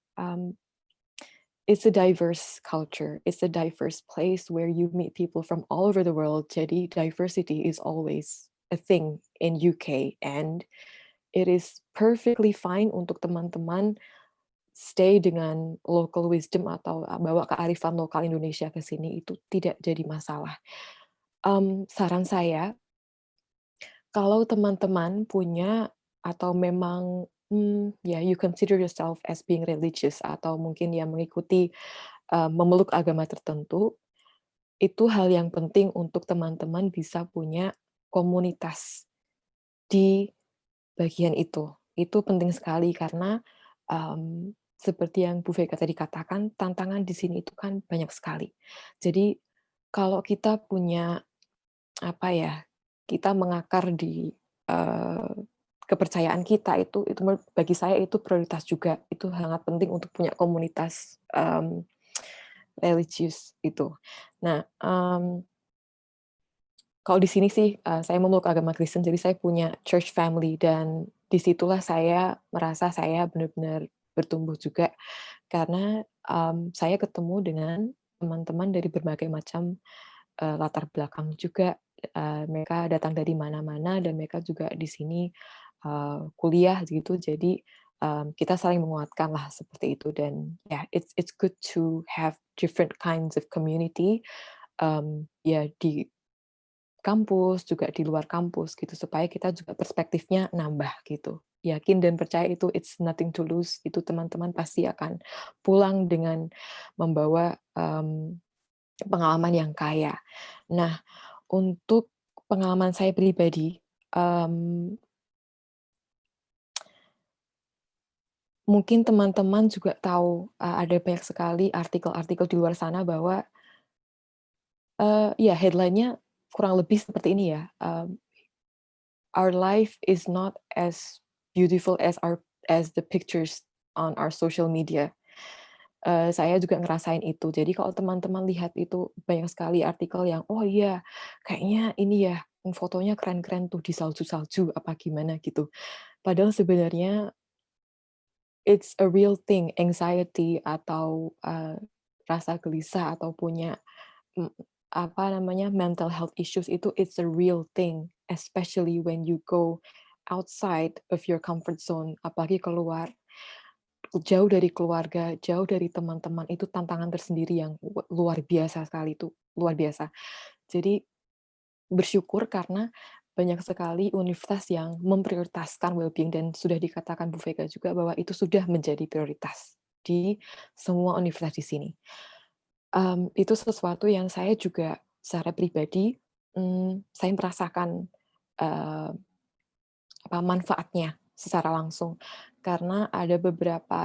it's a diverse culture, it's a diverse place where you meet people from all over the world, jadi diversity is always a thing in UK, and it is perfectly fine untuk teman-teman stay dengan local wisdom atau, bawa kearifan lokal Indonesia ke sini, itu tidak jadi masalah. Saran saya, kalau teman-teman punya atau memang, ya you consider yourself as being religious atau mungkin ya mengikuti, memeluk agama tertentu, itu hal yang penting untuk teman-teman bisa punya komunitas di bagian itu. Itu penting sekali karena, seperti yang Bu Vega tadi katakan, tantangan di sini itu kan banyak sekali. Jadi kalau kita punya, kita mengakar di, eee, kepercayaan kita itu bagi saya itu prioritas juga. Itu sangat penting untuk punya komunitas, religius itu. Nah, kalau di sini sih, saya memeluk agama Kristen, jadi saya punya church family dan disitulah saya merasa saya benar-benar bertumbuh juga karena, saya ketemu dengan teman-teman dari berbagai macam, latar belakang juga, mereka datang dari mana-mana dan mereka juga di sini, kuliah gitu. Jadi, kita saling menguatkan lah seperti itu, dan ya it's good to have different kinds of community, ya di kampus, juga di luar kampus gitu, supaya kita juga perspektifnya nambah gitu. Yakin dan percaya itu it's nothing to lose, itu teman-teman pasti akan pulang dengan membawa, pengalaman yang kaya. Nah, untuk pengalaman saya pribadi, mungkin teman-teman juga tahu, ada banyak sekali artikel-artikel di luar sana bahwa, ya headline-nya kurang lebih seperti ini ya, our life is not as beautiful as the pictures on our social media. Saya juga ngerasain itu. Jadi kalau teman-teman lihat itu banyak sekali artikel yang, "Oh iya, kayaknya ini ya, fotonya keren-keren tuh di salju-salju," apa gimana gitu. Padahal sebenarnya it's a real thing, anxiety atau, rasa gelisah atau punya, mmm, mental health issues itu it's a real thing, especially when you go outside of your comfort zone, apalagi keluar, jauh dari keluarga, jauh dari teman-teman, itu tantangan tersendiri yang luar biasa sekali, itu luar biasa. Jadi bersyukur karena banyak sekali universitas yang memprioritaskan well-being dan sudah dikatakan Bu Vega juga bahwa itu sudah menjadi prioritas di semua universitas di sini. Itu sesuatu yang saya juga secara pribadi, saya merasakan, eee, manfaatnya secara langsung. Karena ada beberapa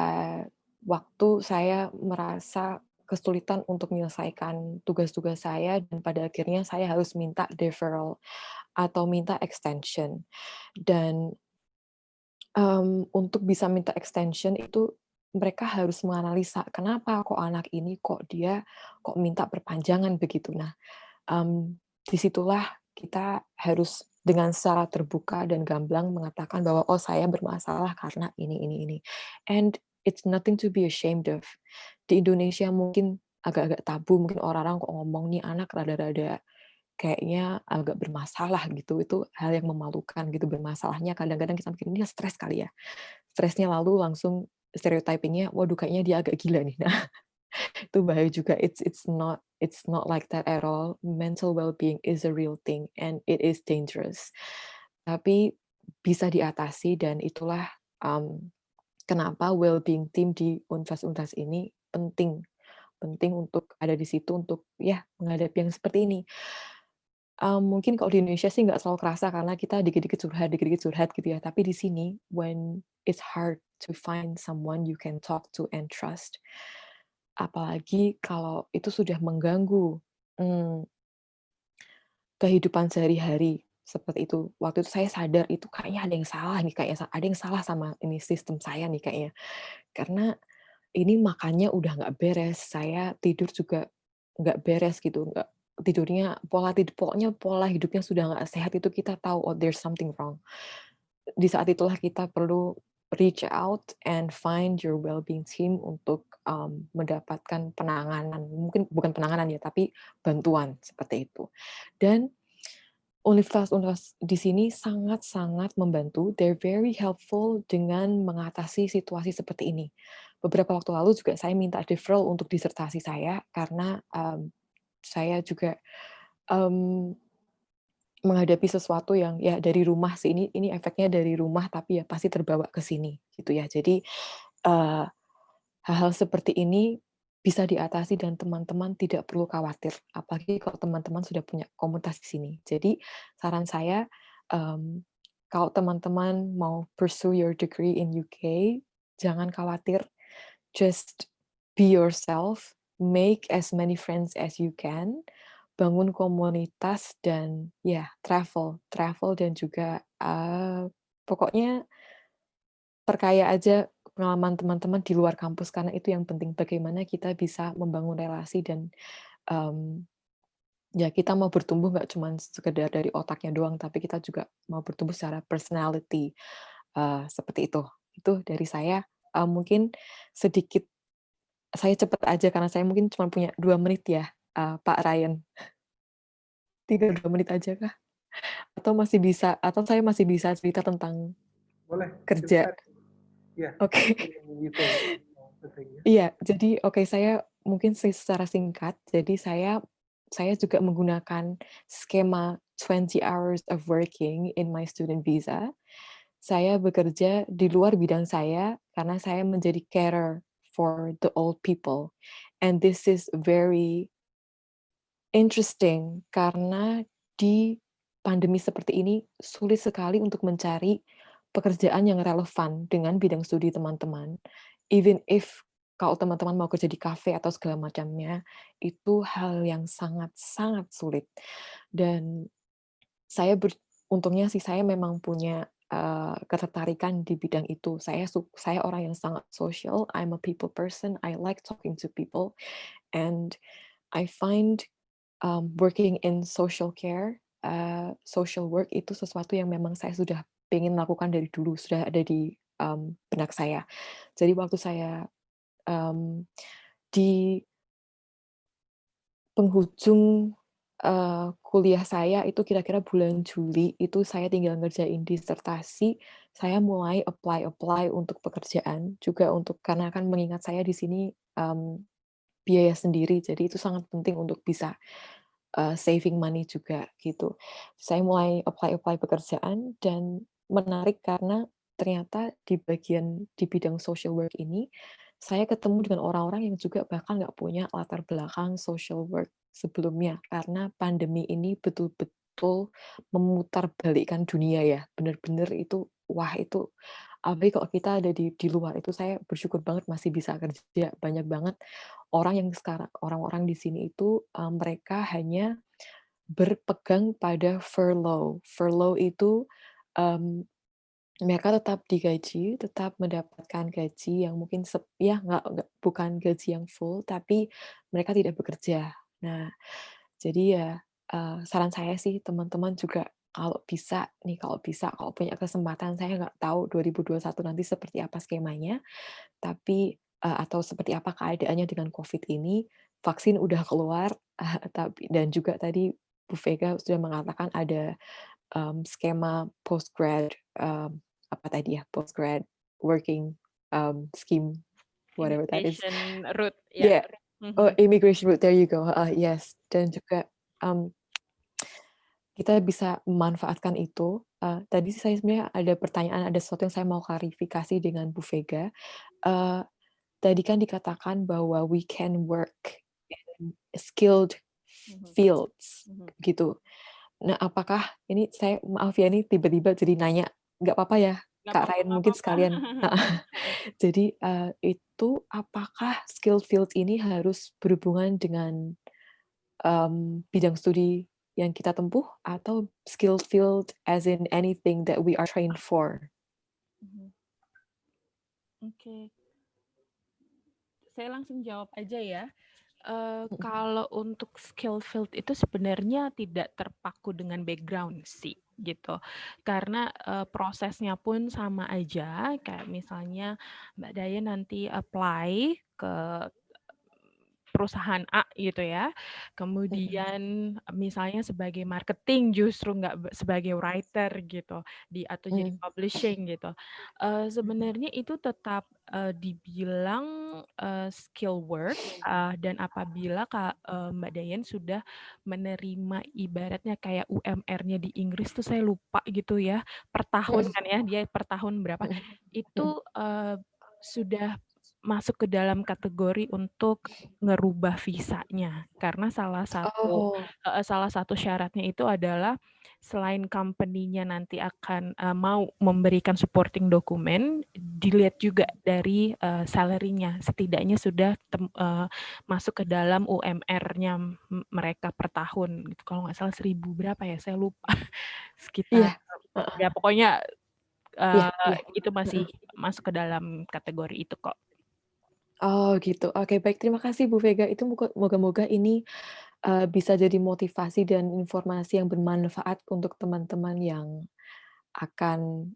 waktu saya merasa kesulitan untuk menyelesaikan tugas-tugas saya dan pada akhirnya saya harus minta deferral atau minta extension. Dan untuk bisa minta extension itu mereka harus menganalisa, kenapa kok anak ini kok minta perpanjangan begitu. Nah, di situlah kita harus dengan secara terbuka dan gamblang mengatakan bahwa, "Oh, saya bermasalah karena ini." And it's nothing to be ashamed of. Di Indonesia mungkin agak-agak tabu, mungkin orang-orang kok ngomong, "Nih anak rada-rada kayaknya agak bermasalah," gitu. Itu hal yang memalukan gitu, bermasalahnya kadang-kadang kita mikir, "Dia stres kali ya?" Stresnya lalu langsung stereotyping-nya, "Waduh kayaknya dia agak gila nih." Nah, itu bahaya juga. It's not like that at all. Mental well-being is a real thing and it is dangerous. Tapi bisa diatasi dan itulah, kenapa well-being team di universitas-universitas ini penting. Penting untuk ada di situ untuk, ya menghadapi yang seperti ini. Mungkin kalau di Indonesia sih nggak terlalu kerasa karena kita dikit-dikit curhat gitu ya. Tapi di sini, when it's hard to find someone you can talk to and trust, apalagi kalau itu sudah mengganggu, mmm, kehidupan sehari-hari, seperti itu. Waktu itu saya sadar itu kayaknya ada yang salah nih, ada yang salah sama ini sistem saya nih kayaknya. Karena ini makannya udah nggak beres, saya tidur juga nggak beres gitu, tidurnya pokoknya pola hidupnya sudah nggak sehat itu kita tahu, oh there's something wrong. Di saat itulah kita perlu reach out and find your well-being team untuk, mendapatkan penanganan, mungkin bukan penanganan ya, tapi bantuan seperti itu. Dan universitas-universitas di sini sangat-sangat membantu, they're very helpful dengan mengatasi situasi seperti ini. Beberapa waktu lalu juga saya minta deferral untuk disertasi saya karena, saya juga, mmm, menghadapi sesuatu yang ya dari rumah sih, ini efeknya dari rumah tapi ya pasti terbawa ke sini gitu ya. Jadi, eee, hal-hal seperti ini bisa diatasi dan teman-teman tidak perlu khawatir, apalagi kalau teman-teman sudah punya komunitas di sini. Jadi saran saya, mmm, kalau teman-teman mau pursue your degree in UK, jangan khawatir, just be yourself, make as many friends as you can, bangun komunitas dan ya travel dan juga, pokoknya perkaya aja pengalaman teman-teman di luar kampus, karena itu yang penting, bagaimana kita bisa membangun relasi dan, mmm, ya kita mau bertumbuh nggak cuman sekedar dari otaknya doang, tapi kita juga mau bertumbuh secara personality, seperti itu. Itu dari saya, mungkin sedikit saya cepet aja karena saya mungkin cuma punya 2 menit ya, Pak Ryan. Tinggal 2 menit aja kah? Atau saya masih bisa cerita tentang Boleh, kerja? silakan. Ya, Oke. UK. Iya, jadi saya mungkin secara singkat, jadi saya juga menggunakan skema 20 hours of working in my student visa. Saya bekerja di luar bidang saya karena saya menjadi carer for the old people, and this is very interesting karena di pandemi seperti ini sulit sekali untuk mencari pekerjaan yang relevan dengan bidang studi teman-teman. Even if kalau teman-teman mau kerja di kafe atau segala macamnya, itu hal yang sangat-sangat sulit. Dan untungnya sih saya memang punya, ketertarikan di bidang itu. Saya orang yang sangat social, I'm a people person, I like talking to people, and I find working in social care, social work itu sesuatu yang memang saya sudah pengen lakukan dari dulu, sudah ada di, benak saya. Jadi waktu saya, mmm, di penghujung, kuliah saya itu kira-kira bulan Juli, itu saya tinggal ngerjain disertasi, saya mulai apply-apply untuk pekerjaan, juga karena kan mengingat saya di sini, biaya sendiri, jadi itu sangat penting untuk bisa saving money juga gitu. Saya mulai apply-apply pekerjaan dan menarik karena ternyata di bidang social work ini, saya ketemu dengan orang-orang yang juga bahkan nggak punya latar belakang social work sebelumnya, karena pandemi ini betul-betul memutarbalikkan dunia ya, bener-bener itu, wah itu, apalagi kalau kita ada di luar itu saya bersyukur banget masih bisa kerja. Banyak banget orang yang sekarang orang-orang di sini itu, mereka hanya berpegang pada furlough. Furlough itu, mmm, mereka tetap digaji, tetap mendapatkan gaji yang mungkin ya nggak bukan gaji yang full, tapi mereka tidak bekerja. Nah, jadi ya, saran saya sih teman-teman juga kalau bisa nih, kalau punya kesempatan, saya nggak tahu 2021 nanti seperti apa skemanya, tapi atau seperti apa keadaannya dengan Covid ini, vaksin udah keluar, tapi dan juga tadi Bu Vega sudah mengatakan ada, skema postgrad, apa tadi ya, postgrad working, scheme, whatever that is. Immigration route, ya. Yeah, oh, immigration route, there you go, yes. Dan juga, kita bisa memanfaatkan itu. Tadi sih saya sebenarnya ada pertanyaan, ada sesuatu yang saya mau klarifikasi dengan Bu Vega. Eee, Tadi kan dikatakan bahwa we can work in skilled fields, gitu. Nah, apakah ini saya maaf ya, ini tiba-tiba jadi nanya, nggak apa-apa ya, Nggak Kak apa-apa Ryan, nggak mungkin apa-apa. sekalian jadi, itu apakah skilled fields ini harus berhubungan dengan, bidang studi yang kita tempuh atau skilled field as in anything that we are trained for? Oke. Saya langsung jawab aja ya. Mhm. Kalau untuk skill field itu sebenarnya tidak terpaku dengan background sih, gitu. Karena, prosesnya pun sama aja, kayak misalnya Mbak Daya nanti apply ke perusahaan A gitu ya, kemudian misalnya sebagai marketing justru nggak sebagai writer gitu, atau jadi publishing gitu. Sebenarnya itu tetap, dibilang, skill work, dan apabila Mbak Dayan sudah menerima ibaratnya kayak UMR-nya di Inggris tuh saya lupa gitu ya, per tahun kan ya, dia per tahun berapa, itu, sudah masuk ke dalam kategori untuk ngerubah visanya. Karena Oh, salah satu syaratnya itu adalah selain company-nya nanti akan, mau memberikan supporting dokumen, dilihat juga dari, salary-nya, setidaknya sudah masuk ke dalam UMR-nya mereka per tahun gitu. Kalau nggak salah 1.000 berapa ya, saya lupa. Sekitar iya, heeh, ya pokoknya, iya iya, itu masih heeh. masuk ke dalam kategori itu kok. Oh gitu, oke baik, terima kasih Bu Vega, itu moga-moga ini, bisa jadi motivasi dan informasi yang bermanfaat untuk teman-teman yang akan,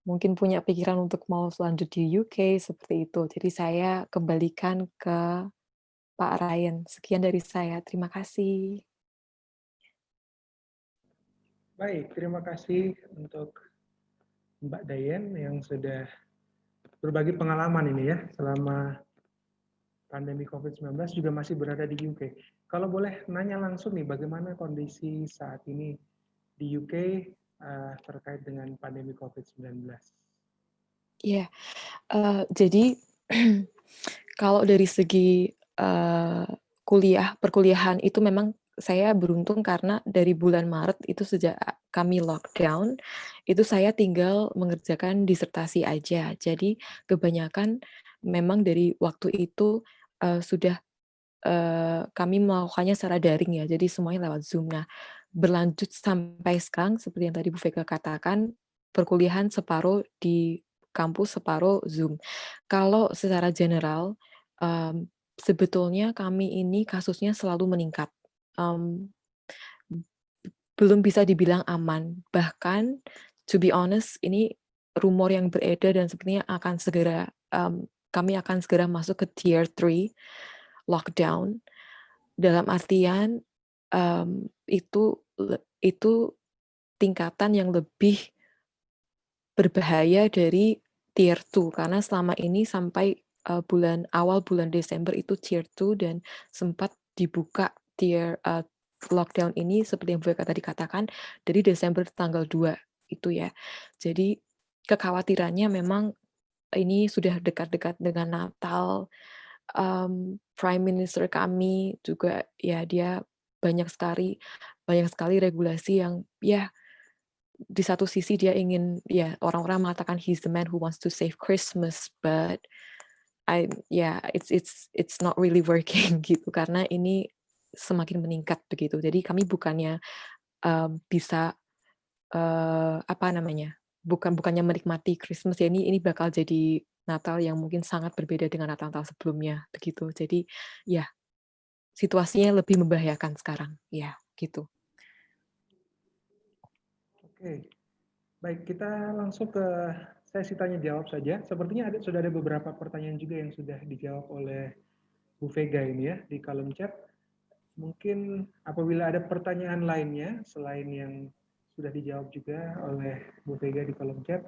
mungkin punya pikiran untuk mau selanjut di UK seperti itu. Jadi saya kembalikan ke Pak Ryan. Sekian dari saya, terima kasih. Baik, terima kasih untuk Mbak Dayen yang sudah berbagi pengalaman ini ya selama pandemi COVID-19 juga masih berada di UK. Kalau boleh nanya langsung nih, bagaimana kondisi saat ini di UK terkait dengan pandemi COVID-19? Iya, jadi kalau dari segi, perkuliahan itu memang saya beruntung karena dari bulan Maret itu sejak kami lockdown, itu saya tinggal mengerjakan disertasi aja. Jadi kebanyakan memang dari waktu itu, sudah, kami melakukannya secara daring ya, jadi semuanya lewat Zoom. Nah, berlanjut sampai sekarang seperti yang tadi Bu Vega katakan, perkuliahan separuh di kampus, separuh Zoom. Kalau secara general, sebetulnya kami ini kasusnya selalu meningkat, mmm, belum bisa dibilang aman, bahkan to be honest ini rumor yang beredar dan sepertinya kami akan segera masuk ke tier 3 lockdown, dalam artian, itu tingkatan yang lebih berbahaya dari tier 2 karena selama ini sampai, awal bulan Desember itu tier 2 dan sempat dibuka lockdown ini seperti yang Bu Eka tadi katakan dari Desember tanggal 2 itu ya. Jadi kekhawatirannya memang ini sudah dekat-dekat dengan Natal, Prime Minister kami juga ya dia banyak sekali regulasi yang ya di satu sisi dia ingin ya orang-orang mengatakan he's the man who wants to save Christmas, but it's not really working gitu karena ini semakin meningkat begitu. Jadi kami bukannya bisa apa namanya, bukannya menikmati Christmas ya, ini bakal jadi Natal yang mungkin sangat berbeda dengan Natal-Natal sebelumnya, begitu. Jadi, ya situasinya lebih membahayakan sekarang, ya gitu. Oke, baik kita langsung ke sesi tanya jawab saja. Sepertinya sudah ada beberapa pertanyaan juga yang sudah dijawab oleh Bu Vega ini ya di kolom chat. Mungkin apabila ada pertanyaan lainnya selain yang sudah dijawab juga oleh Bu Vega di kolom chat,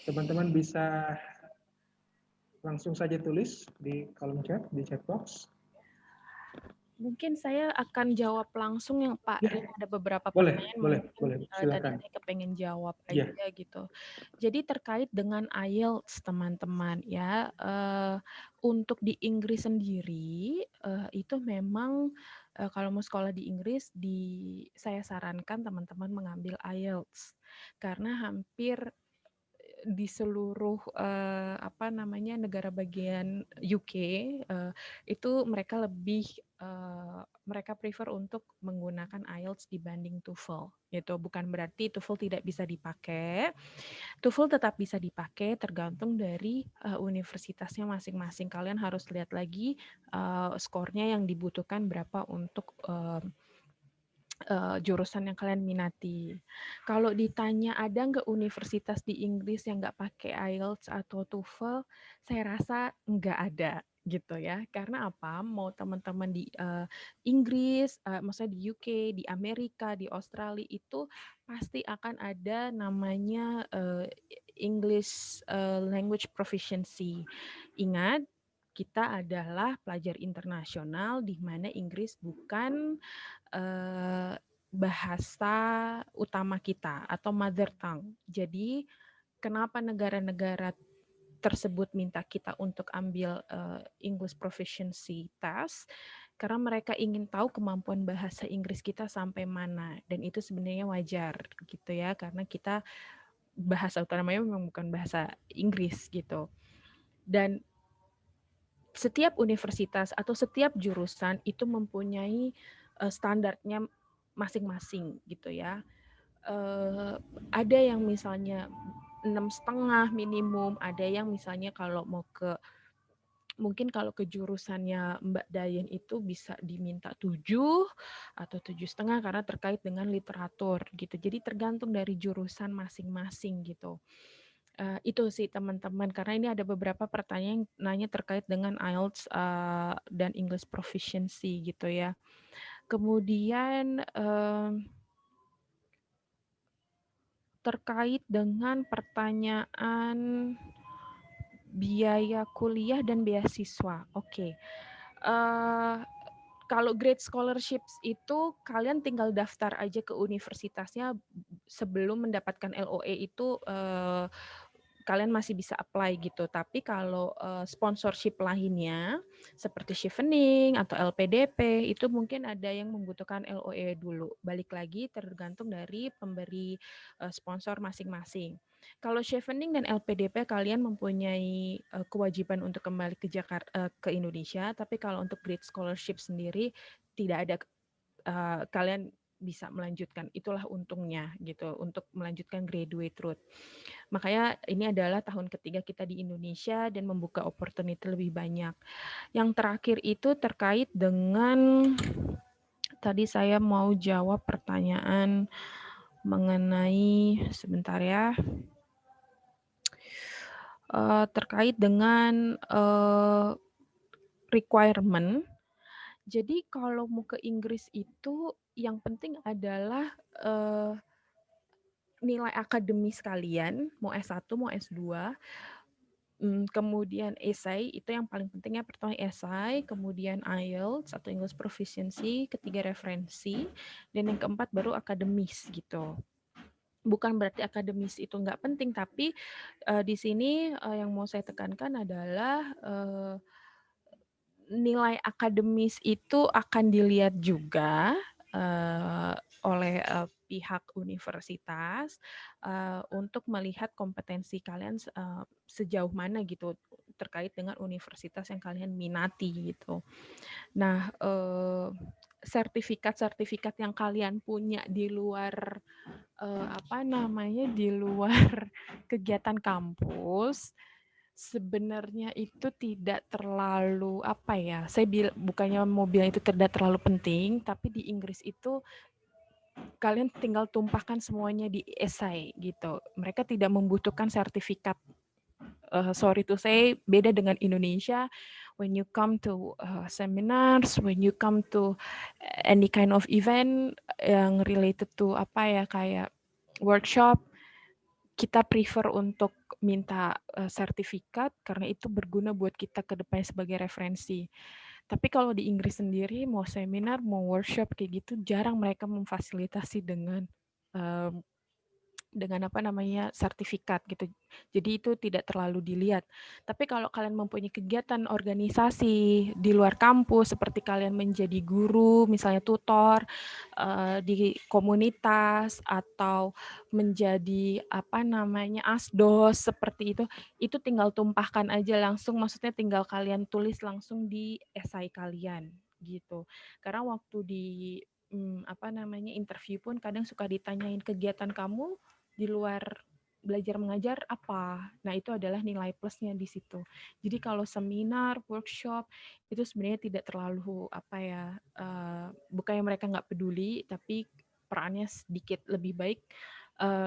teman-teman bisa langsung saja tulis di kolom chat, di chat box. Mungkin saya akan jawab langsung yang Pak Ya, Rin, ada beberapa boleh, pertanyaan mungkin tadi silakan. saya kepengen jawab Ya. aja gitu. Jadi terkait dengan IELTS teman-teman ya, untuk di Inggris sendiri itu memang kalau mau sekolah di Inggris saya sarankan teman-teman mengambil IELTS karena hampir di seluruh negara bagian UK itu mereka mereka prefer untuk menggunakan IELTS dibanding TOEFL gitu. Bukan berarti TOEFL tidak bisa dipakai. TOEFL tetap bisa dipakai tergantung dari universitasnya masing-masing. Kalian harus lihat lagi skornya yang dibutuhkan berapa untuk jurusan yang kalian minati. Kalau ditanya ada nggak universitas di Inggris yang nggak pakai IELTS atau TOEFL, saya rasa nggak ada gitu ya. Karena apa? Mau teman-teman di Inggris, maksudnya di UK, di Amerika, di Australia itu pasti akan ada namanya English Language Proficiency. Ingat, kita adalah pelajar internasional di mana Inggris bukan bahasa utama kita atau mother tongue. Jadi kenapa negara-negara tersebut minta kita untuk ambil English Proficiency Test? Karena mereka ingin tahu kemampuan bahasa Inggris kita sampai mana, dan itu sebenarnya wajar gitu ya, karena kita bahasa utamanya memang bukan bahasa Inggris gitu. Dan setiap universitas atau setiap jurusan itu mempunyai standarnya masing-masing gitu ya. Ada yang misalnya 6,5 minimum, ada yang misalnya kalau mau mungkin kalau ke jurusannya Mbak Dayen itu bisa diminta 7 atau 7,5 karena terkait dengan literatur gitu. Jadi tergantung dari jurusan masing-masing gitu. Itu sih teman-teman, karena ini ada beberapa pertanyaan yang nanya terkait dengan IELTS dan English Proficiency gitu ya. Kemudian terkait dengan pertanyaan biaya kuliah dan beasiswa. Oke. Kalau grade scholarships itu kalian tinggal daftar aja ke universitasnya sebelum mendapatkan LOE itu kalian masih bisa apply gitu. Tapi kalau sponsorship lainnya seperti Chevening atau LPDP itu mungkin ada yang membutuhkan LOE dulu. Balik lagi tergantung dari pemberi sponsor masing-masing. Kalau Chevening dan LPDP kalian mempunyai kewajiban untuk kembali ke Jakarta ke Indonesia, tapi kalau untuk grade scholarship sendiri tidak ada, kalian bisa melanjutkan. Itulah untungnya gitu untuk melanjutkan graduate route. Makanya ini adalah tahun ketiga kita di Indonesia dan membuka opportunity lebih banyak. Yang terakhir itu terkait dengan tadi saya mau jawab pertanyaan mengenai sebentar ya. Terkait dengan requirement. Jadi kalau mau ke Inggris itu yang penting adalah nilai akademis kalian, mau S1, mau S2, kemudian essay, itu yang paling pentingnya pertama essay, kemudian IELTS atau English Proficiency, ketiga referensi, dan yang keempat baru akademis gitu. bukan berarti akademis itu nggak penting, tapi di sini yang mau saya tekankan adalah nilai akademis itu akan dilihat juga oleh pihak universitas untuk melihat kompetensi kalian sejauh mana gitu terkait dengan universitas yang kalian minati gitu. Nah, sertifikat-sertifikat yang kalian punya di luar di luar kegiatan kampus sebenarnya itu tidak terlalu bukannya mau bilang itu tidak terlalu penting, tapi di Inggris itu kalian tinggal tumpahkan semuanya di esai gitu. Mereka tidak membutuhkan sertifikat. Sorry to say, beda dengan Indonesia. When you come to seminars, when you come to any kind of event yang related to kayak workshop, kita prefer untuk minta sertifikat karena itu berguna buat kita ke depannya sebagai referensi. Tapi kalau di Inggris sendiri mau seminar, mau workshop kayak gitu jarang mereka memfasilitasi dengan sertifikat gitu. Jadi itu tidak terlalu dilihat. Tapi kalau kalian mempunyai kegiatan organisasi di luar kampus seperti kalian menjadi guru, misalnya tutor di komunitas atau menjadi asdos seperti itu tinggal tumpahkan aja langsung, maksudnya tinggal kalian tulis langsung di esai kalian gitu. Karena waktu di interview pun kadang suka ditanyain kegiatan kamu di luar belajar mengajar apa. Nah, itu adalah nilai plusnya di situ. Jadi kalau seminar, workshop itu sebenarnya tidak terlalu bukannya mereka nggak peduli, tapi perannya sedikit lebih baik.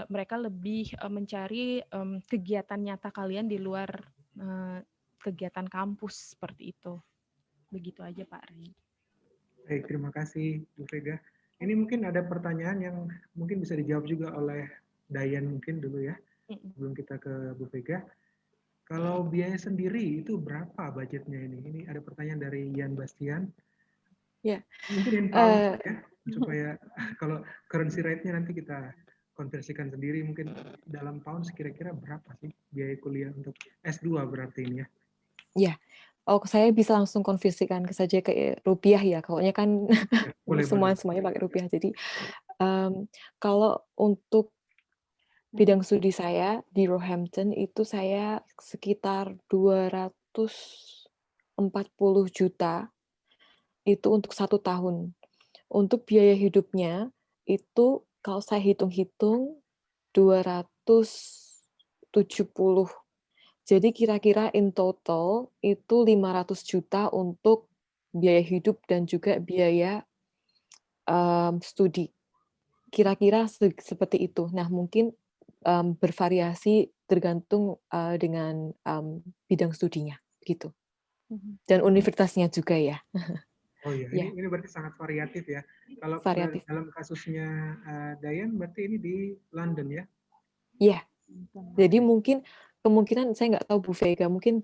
Mereka lebih mencari kegiatan nyata kalian di luar kegiatan kampus seperti itu. Begitu aja Pak Ri. Baik, terima kasih Bu Vega. Ini mungkin ada pertanyaan yang mungkin bisa dijawab juga oleh Dayan mungkin dulu ya, sebelum kita ke Bu Vega. Kalau biaya sendiri itu berapa budgetnya ini? Ini ada pertanyaan dari Ian Bastian. Ya. Mungkin pound ya, supaya kalau currency rate-nya nanti kita konversikan sendiri, mungkin dalam pound kira-kira berapa sih biaya kuliah untuk S2 berarti ini ya? Ya. Oh, saya bisa langsung konversikan saja ke rupiah ya. Kalaunya kan Boleh, semuanya pakai rupiah. Jadi kalau untuk bidang studi saya di Roehampton itu saya sekitar 240 juta itu untuk 1 tahun. Untuk biaya hidupnya itu kalau saya hitung-hitung 270. Jadi kira-kira in total itu 500 juta untuk biaya hidup dan juga biaya studi. Kira-kira seperti itu. Nah, mungkin bervariasi tergantung dengan bidang studinya gitu. Dan universitasnya juga ya. Oh iya, Ya. ini berarti sangat variatif ya. Kalau Variatif. dalam kasusnya Dayan, berarti ini di London ya? Iya. Jadi mungkin kemungkinan saya nggak tahu Bu Vega, mungkin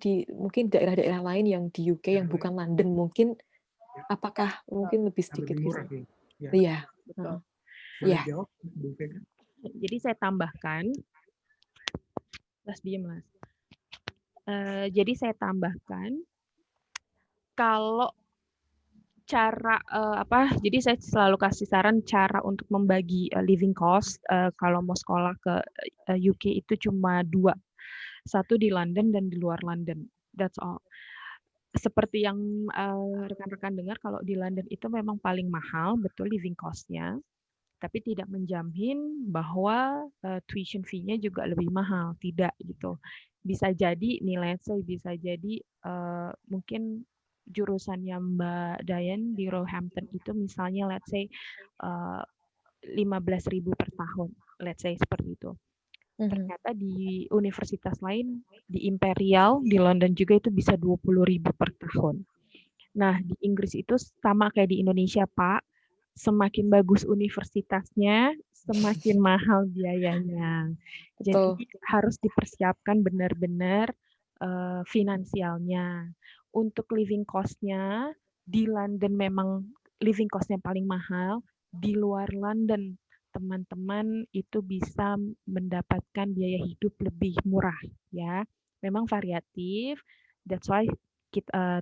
daerah-daerah lain yang di UK yang bukan London mungkin apakah mungkin lebih sedikit lebih murah gitu. ya. Iya. Boleh jawab Bu Vega? Jadi saya tambahkan, jadi saya tambahkan kalau cara jadi saya selalu kasih saran cara untuk membagi living cost kalau mau sekolah ke UK itu cuma 2. Satu di London dan di luar London. That's all. Seperti yang rekan-rekan dengar kalau di London itu memang paling mahal, betul living cost-nya. Tapi tidak menjamin bahwa tuition fee-nya juga lebih mahal, tidak gitu. Bisa jadi nih, let's say bisa jadi mungkin jurusannya Mbak Dayan di Roehampton itu misalnya let's say 15.000 per tahun, let's say seperti itu. Ternyata di universitas lain, di Imperial, di London juga itu bisa 20.000 per tahun. Nah, di Inggris itu sama kayak di Indonesia, Pak. Semakin bagus universitasnya, semakin mahal biayanya. Jadi harus dipersiapkan benar-benar finansialnya. Untuk living cost-nya, di London memang living cost-nya paling mahal. Di luar London, teman-teman itu bisa mendapatkan biaya hidup lebih murah ya. Memang variatif, that's why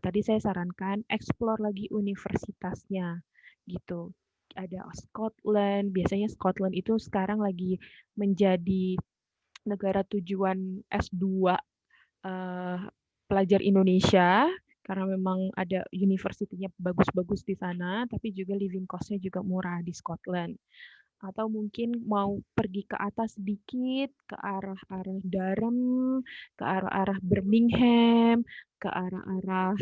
tadi saya sarankan explore lagi universitasnya gitu. Ada Scotland, biasanya Scotland itu sekarang lagi menjadi negara tujuan S2 pelajar Indonesia karena memang ada universitinya bagus-bagus di sana, tapi juga living cost-nya juga murah di Scotland. Atau mungkin mau pergi ke atas sedikit, ke arah-arah Durham, ke arah-arah Birmingham, ke arah-arah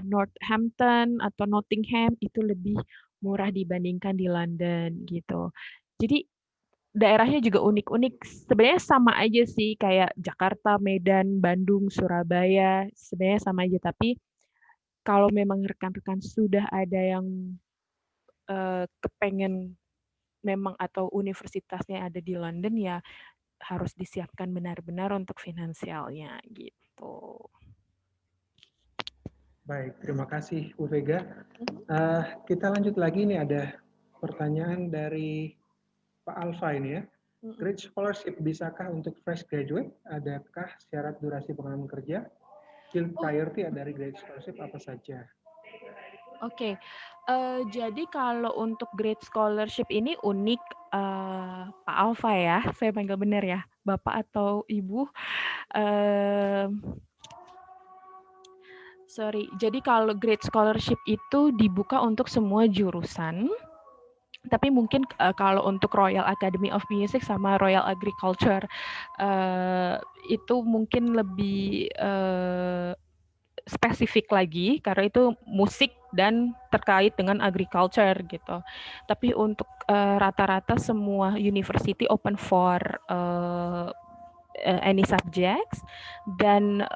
Northampton atau Nottingham, itu lebih murah dibandingkan di London gitu. Jadi daerahnya juga unik-unik. Sebenarnya sama aja sih kayak Jakarta, Medan, Bandung, Surabaya. Sebenarnya sama aja. Tapi kalau memang rekan-rekan sudah ada yang kepengen memang atau universitasnya ada di London, ya harus disiapkan benar-benar untuk finansialnya gitu. Baik, terima kasih Bu Vega. Kita lanjut lagi, ini ada pertanyaan dari Pak Alfa ini ya. Great Scholarship bisakah untuk fresh graduate? Adakah syarat durasi pengalaman kerja? Skill priority dari Great Scholarship apa saja? Oke, jadi kalau untuk Great Scholarship ini unik, Pak Alfa ya, saya panggil benar ya, Bapak atau Ibu. Jadi kalau Great Scholarship itu dibuka untuk semua jurusan. Tapi mungkin kalau untuk Royal Academy of Music sama Royal Agriculture itu mungkin lebih spesifik lagi karena itu musik dan terkait dengan agriculture gitu. Tapi untuk rata-rata semua university open for any subjects dan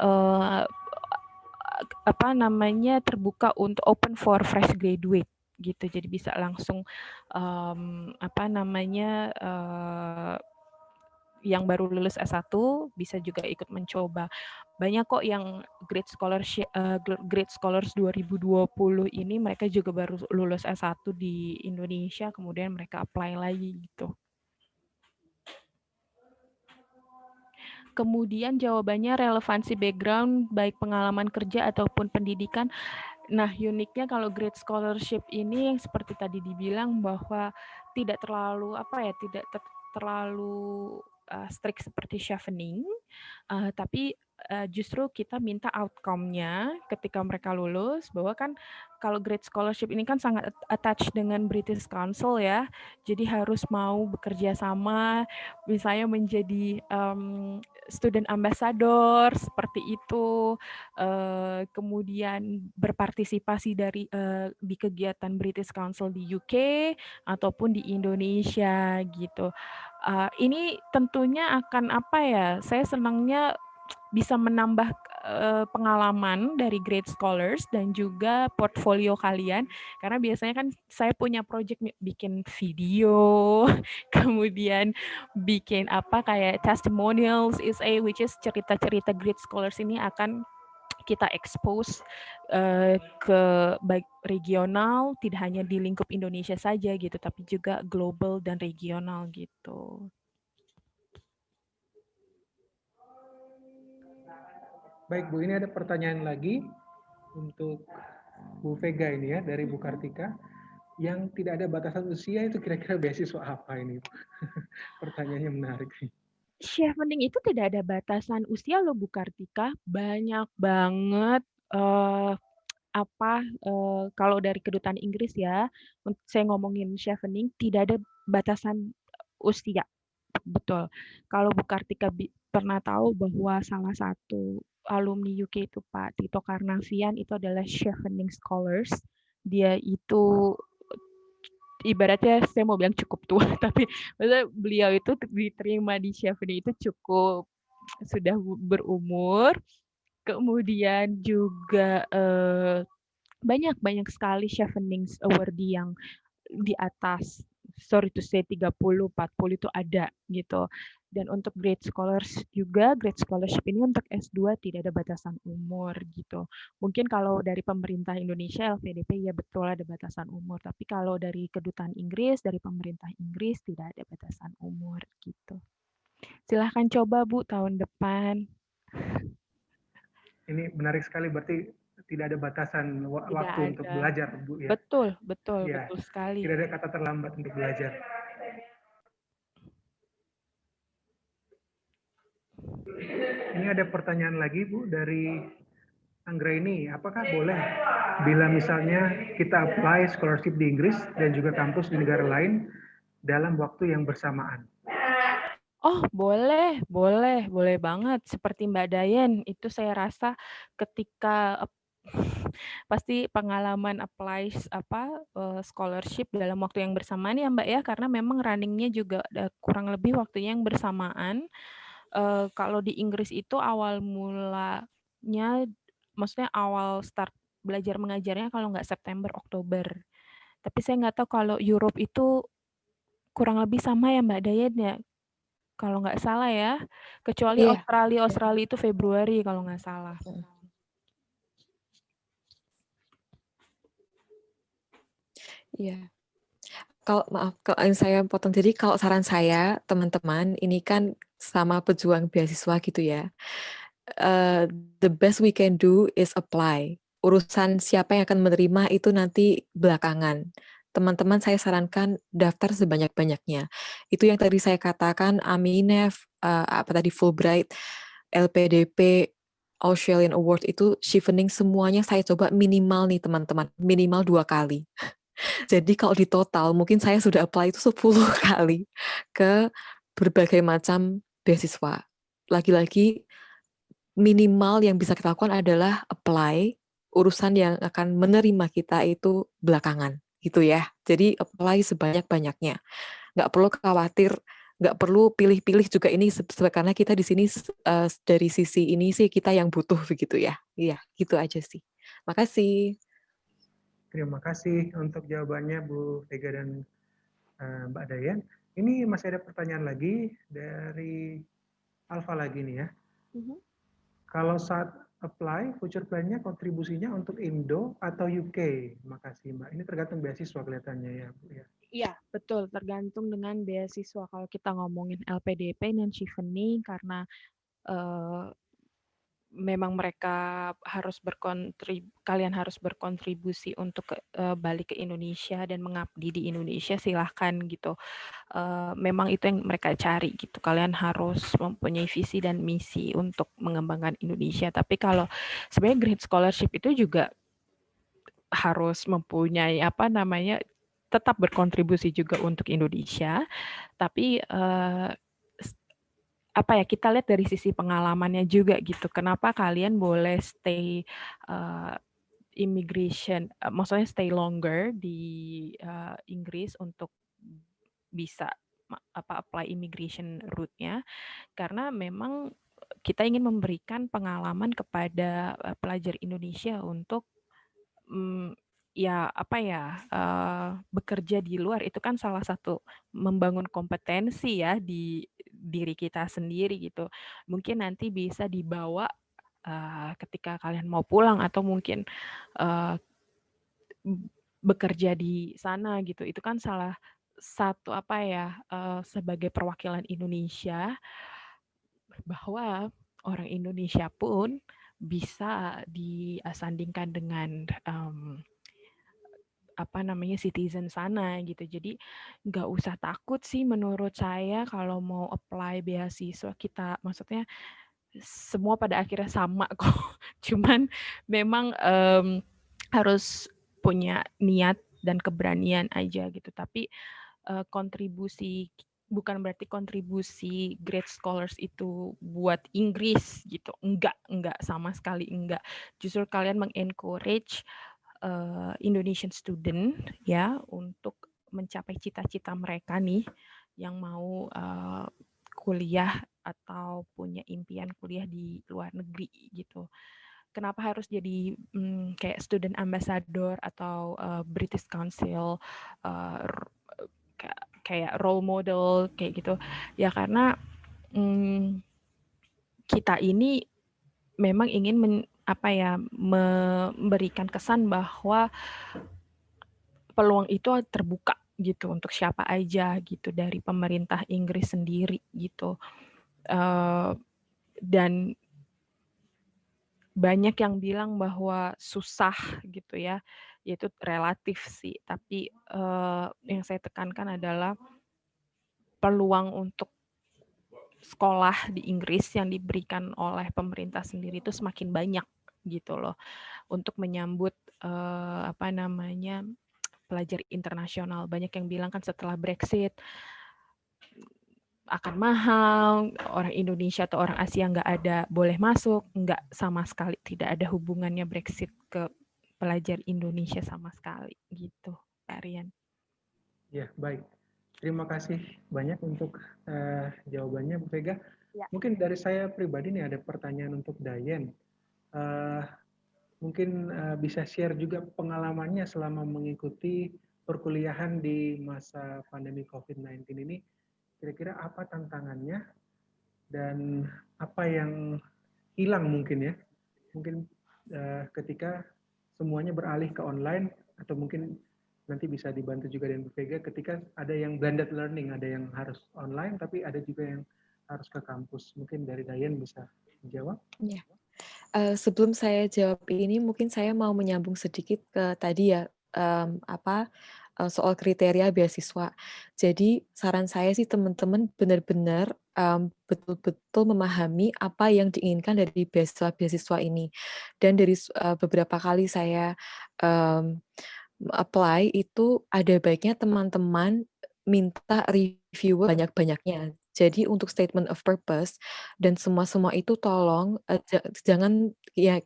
terbuka untuk open for fresh graduate gitu. Jadi bisa langsung yang baru lulus S1 bisa juga ikut mencoba. Banyak kok yang Great Scholars 2020 ini mereka juga baru lulus S1 di Indonesia, kemudian mereka apply lagi gitu. Kemudian jawabannya relevansi background baik pengalaman kerja ataupun pendidikan. Nah, uniknya kalau Great Scholarship ini yang seperti tadi dibilang bahwa tidak terlalu terlalu strict seperti chevening, tapi justru kita minta outcome-nya ketika mereka lulus, bahwa kan kalau Great Scholarship ini kan sangat attached dengan British Council ya, jadi harus mau bekerja sama, misalnya menjadi student ambassador seperti itu, kemudian berpartisipasi di kegiatan British Council di UK ataupun di Indonesia gitu. Ini tentunya akan saya senangnya bisa menambah pengalaman dari Great Scholars dan juga portfolio kalian, karena biasanya kan saya punya project bikin video, kemudian bikin kayak testimonials which is cerita-cerita Great Scholars ini akan kita expose ke baik regional, tidak hanya di lingkup Indonesia saja gitu, tapi juga global dan regional gitu. Baik Bu, ini ada pertanyaan lagi untuk Bu Vega ini ya, dari Bu Kartika. Yang tidak ada batasan usia itu kira-kira beasiswa apa ini? Pertanyaannya menarik. Chevening itu tidak ada batasan usia loh Bu Kartika, banyak banget kalau dari kedutaan Inggris ya, saya ngomongin chevening tidak ada batasan usia. Betul. Kalau Bu Kartika pernah tahu bahwa salah satu alumni UK itu Pak Tito Karnavian itu adalah Chevening Scholars. Dia itu ibaratnya saya mau bilang cukup tua, tapi maksudnya beliau itu diterima di Chevening itu cukup sudah berumur. Kemudian juga banyak sekali Chevening awardee yang di atas, sorry to say 30-40 itu ada gitu. Dan untuk grade scholars juga, grade scholarship ini untuk S2 tidak ada batasan umur gitu. Mungkin kalau dari pemerintah Indonesia, LPDP ya betul ada batasan umur. Tapi kalau dari kedutaan Inggris, dari pemerintah Inggris tidak ada batasan umur gitu. Silahkan coba Bu tahun depan. Ini menarik sekali, berarti tidak ada batasan Tidak waktu untuk ada. belajar, Bu ya. Betul, betul, Ya, betul sekali. tidak ada kata terlambat untuk belajar. Ini ada pertanyaan lagi Bu dari Anggraini, apakah boleh bila misalnya kita apply scholarship di Inggris dan juga kampus di negara lain dalam waktu yang bersamaan? Oh, boleh, boleh, boleh banget. Seperti Mbak Dayen, itu saya rasa ketika pasti pengalaman apply scholarship dalam waktu yang bersamaan ya Mbak ya, karena memang runningnya juga kurang lebih waktunya yang bersamaan. Kalau di Inggris itu awal mulanya, maksudnya awal start belajar mengajarnya kalau nggak September, Oktober. Tapi saya nggak tahu kalau Europe itu kurang lebih sama ya Mbak Dayen ya. Kalau nggak salah ya, kecuali Iya, Australia itu Februari kalau nggak salah. iya. Kalau maaf, kalau yang saya potong, jadi kalau saran saya teman-teman ini kan sama pejuang beasiswa gitu ya. The best we can do is apply. Urusan siapa yang akan menerima itu nanti belakangan. Teman-teman saya sarankan daftar sebanyak-banyaknya. Itu yang tadi saya katakan, Aminef, apa tadi Fulbright, LPDP, Australian Award itu chevening semuanya saya coba minimal nih teman-teman, minimal 2 kali. Jadi kalau di total mungkin saya sudah apply itu 10 kali ke berbagai macam beasiswa. Lagi-lagi minimal yang bisa kita lakukan adalah apply, urusan yang akan menerima kita itu belakangan gitu ya. Jadi apply sebanyak-banyaknya. Nggak perlu khawatir, nggak perlu pilih-pilih juga ini karena kita di sini dari sisi ini sih kita yang butuh begitu ya. Iya, gitu aja sih. Makasih. Terima kasih untuk jawabannya Bu Vega dan Mbak Dayan. Ini masih ada pertanyaan lagi dari Alfa lagi nih ya. Kalau saat apply, future plan-nya kontribusinya untuk Indo atau UK? Makasih Mbak. Ini tergantung beasiswa kelihatannya ya Bu ya. Iya, betul. Tergantung dengan beasiswa. Kalau kita ngomongin LPDP dan chevening, karena memang mereka harus kalian harus berkontribusi untuk balik ke Indonesia dan mengabdi di Indonesia, silahkan gitu. Memang itu yang mereka cari gitu. Kalian harus mempunyai visi dan misi untuk mengembangkan Indonesia. Tapi kalau sebenarnya grade scholarship itu juga harus mempunyai tetap berkontribusi juga untuk Indonesia. Tapi kita lihat dari sisi pengalamannya juga gitu. Kenapa kalian boleh stay immigration, maksudnya stay longer di Inggris untuk bisa apply immigration route-nya, karena memang kita ingin memberikan pengalaman kepada pelajar Indonesia untuk bekerja di luar. Itu kan salah satu membangun kompetensi ya di diri kita sendiri gitu. Mungkin nanti bisa dibawa ketika kalian mau pulang atau mungkin bekerja di sana gitu. Itu kan salah satu sebagai perwakilan Indonesia bahwa orang Indonesia pun bisa disandingkan dengan citizen sana gitu. Jadi nggak usah takut sih menurut saya kalau mau apply beasiswa kita, maksudnya semua pada akhirnya sama kok. Cuman memang harus punya niat dan keberanian aja gitu. Tapi kontribusi bukan berarti kontribusi great scholars itu buat Inggris gitu. Enggak sama sekali enggak. Justru kalian mengencourage Indonesian student ya untuk mencapai cita-cita mereka nih yang mau kuliah atau punya impian kuliah di luar negeri gitu. Kenapa harus jadi kayak student ambassador atau British Council kayak role model kayak gitu ya, karena kita ini memang ingin memberikan kesan bahwa peluang itu terbuka gitu untuk siapa aja gitu dari pemerintah Inggris sendiri gitu. Dan banyak yang bilang bahwa susah gitu ya, yaitu relatif sih. Tapi yang saya tekankan adalah peluang untuk sekolah di Inggris yang diberikan oleh pemerintah sendiri itu semakin banyak gitu loh, untuk menyambut pelajar internasional. Banyak yang bilang kan setelah Brexit akan mahal, orang Indonesia atau orang Asia nggak boleh masuk, nggak sama sekali, tidak ada hubungannya Brexit ke pelajar Indonesia sama sekali gitu, Pak Rian. Ya, baik. Terima kasih banyak untuk jawabannya, Bu Vega. Ya. Mungkin dari saya pribadi nih ada pertanyaan untuk Dayen. Mungkin bisa share juga pengalamannya selama mengikuti perkuliahan di masa pandemi COVID-19 ini. Kira-kira apa tantangannya dan apa yang hilang mungkin ya? Mungkin ketika semuanya beralih ke online, atau mungkin nanti bisa dibantu juga dengan Bu Vega ketika ada yang blended learning, ada yang harus online tapi ada juga yang harus ke kampus. Mungkin dari Dayen bisa menjawab. Ya. Sebelum saya jawab ini, mungkin saya mau menyambung sedikit ke tadi ya, soal kriteria beasiswa. Jadi saran saya sih teman-teman benar-benar betul-betul memahami apa yang diinginkan dari beasiswa ini. Dan dari beberapa kali saya apply itu ada baiknya teman-teman minta review banyak-banyaknya. Jadi untuk statement of purpose dan semua itu tolong jangan ya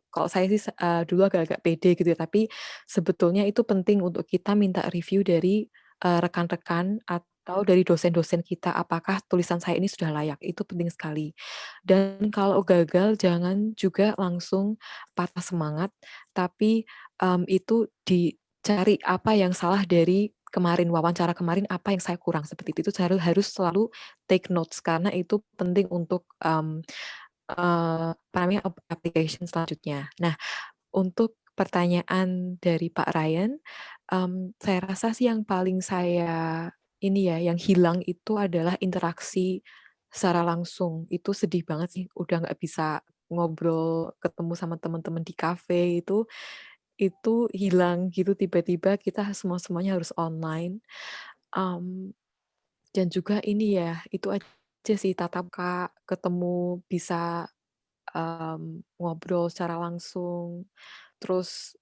kalau saya sih dulu agak-agak pede gitu ya, tapi sebetulnya itu penting untuk kita minta review dari rekan-rekan atau dari dosen-dosen kita, apakah tulisan saya ini sudah layak, itu penting sekali. Dan kalau gagal jangan juga langsung patah semangat, tapi itu dicari apa yang salah dari wawancara kemarin, apa yang saya kurang, seperti itu harus selalu take notes karena itu penting untuk application selanjutnya. Nah, untuk pertanyaan dari Pak Ryan, saya rasa sih yang paling yang hilang itu adalah interaksi secara langsung. Itu sedih banget sih, udah nggak bisa ngobrol, ketemu sama teman-teman di kafe, itu hilang gitu tiba-tiba kita semuanya harus online. Dan juga ini ya, itu aja sih tatap muka, ketemu bisa ngobrol secara langsung. Terus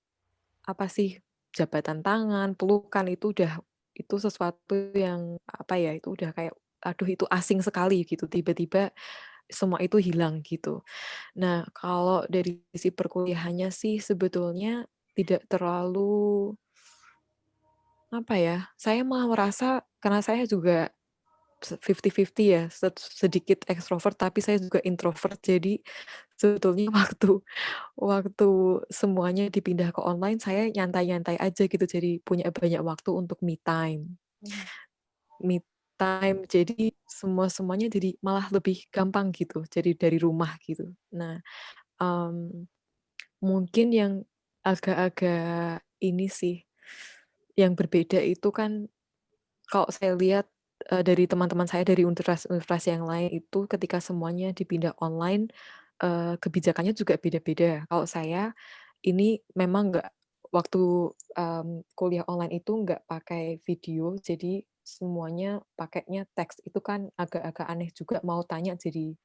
apa sih, jabatan tangan, pelukan itu sesuatu yang itu udah kayak aduh itu asing sekali gitu, tiba-tiba semua itu hilang gitu. Nah, kalau dari sisi perkuliahannya sih sebetulnya tidak terlalu saya malah merasa karena saya juga 50-50 ya, sedikit ekstrovert tapi saya juga introvert. Jadi sebetulnya waktu semuanya dipindah ke online, saya nyantai-nyantai aja gitu. Jadi punya banyak waktu untuk me time. Me time, jadi semuanya jadi malah lebih gampang gitu, jadi dari rumah gitu. Nah, mungkin yang agak-agak ini sih, yang berbeda itu kan kalau saya lihat dari teman-teman saya dari universitas yang lain itu ketika semuanya dipindah online, kebijakannya juga beda-beda. Kalau saya ini memang nggak waktu kuliah online itu nggak pakai video, jadi semuanya pakainya teks. Itu kan agak-agak aneh juga mau tanya jadi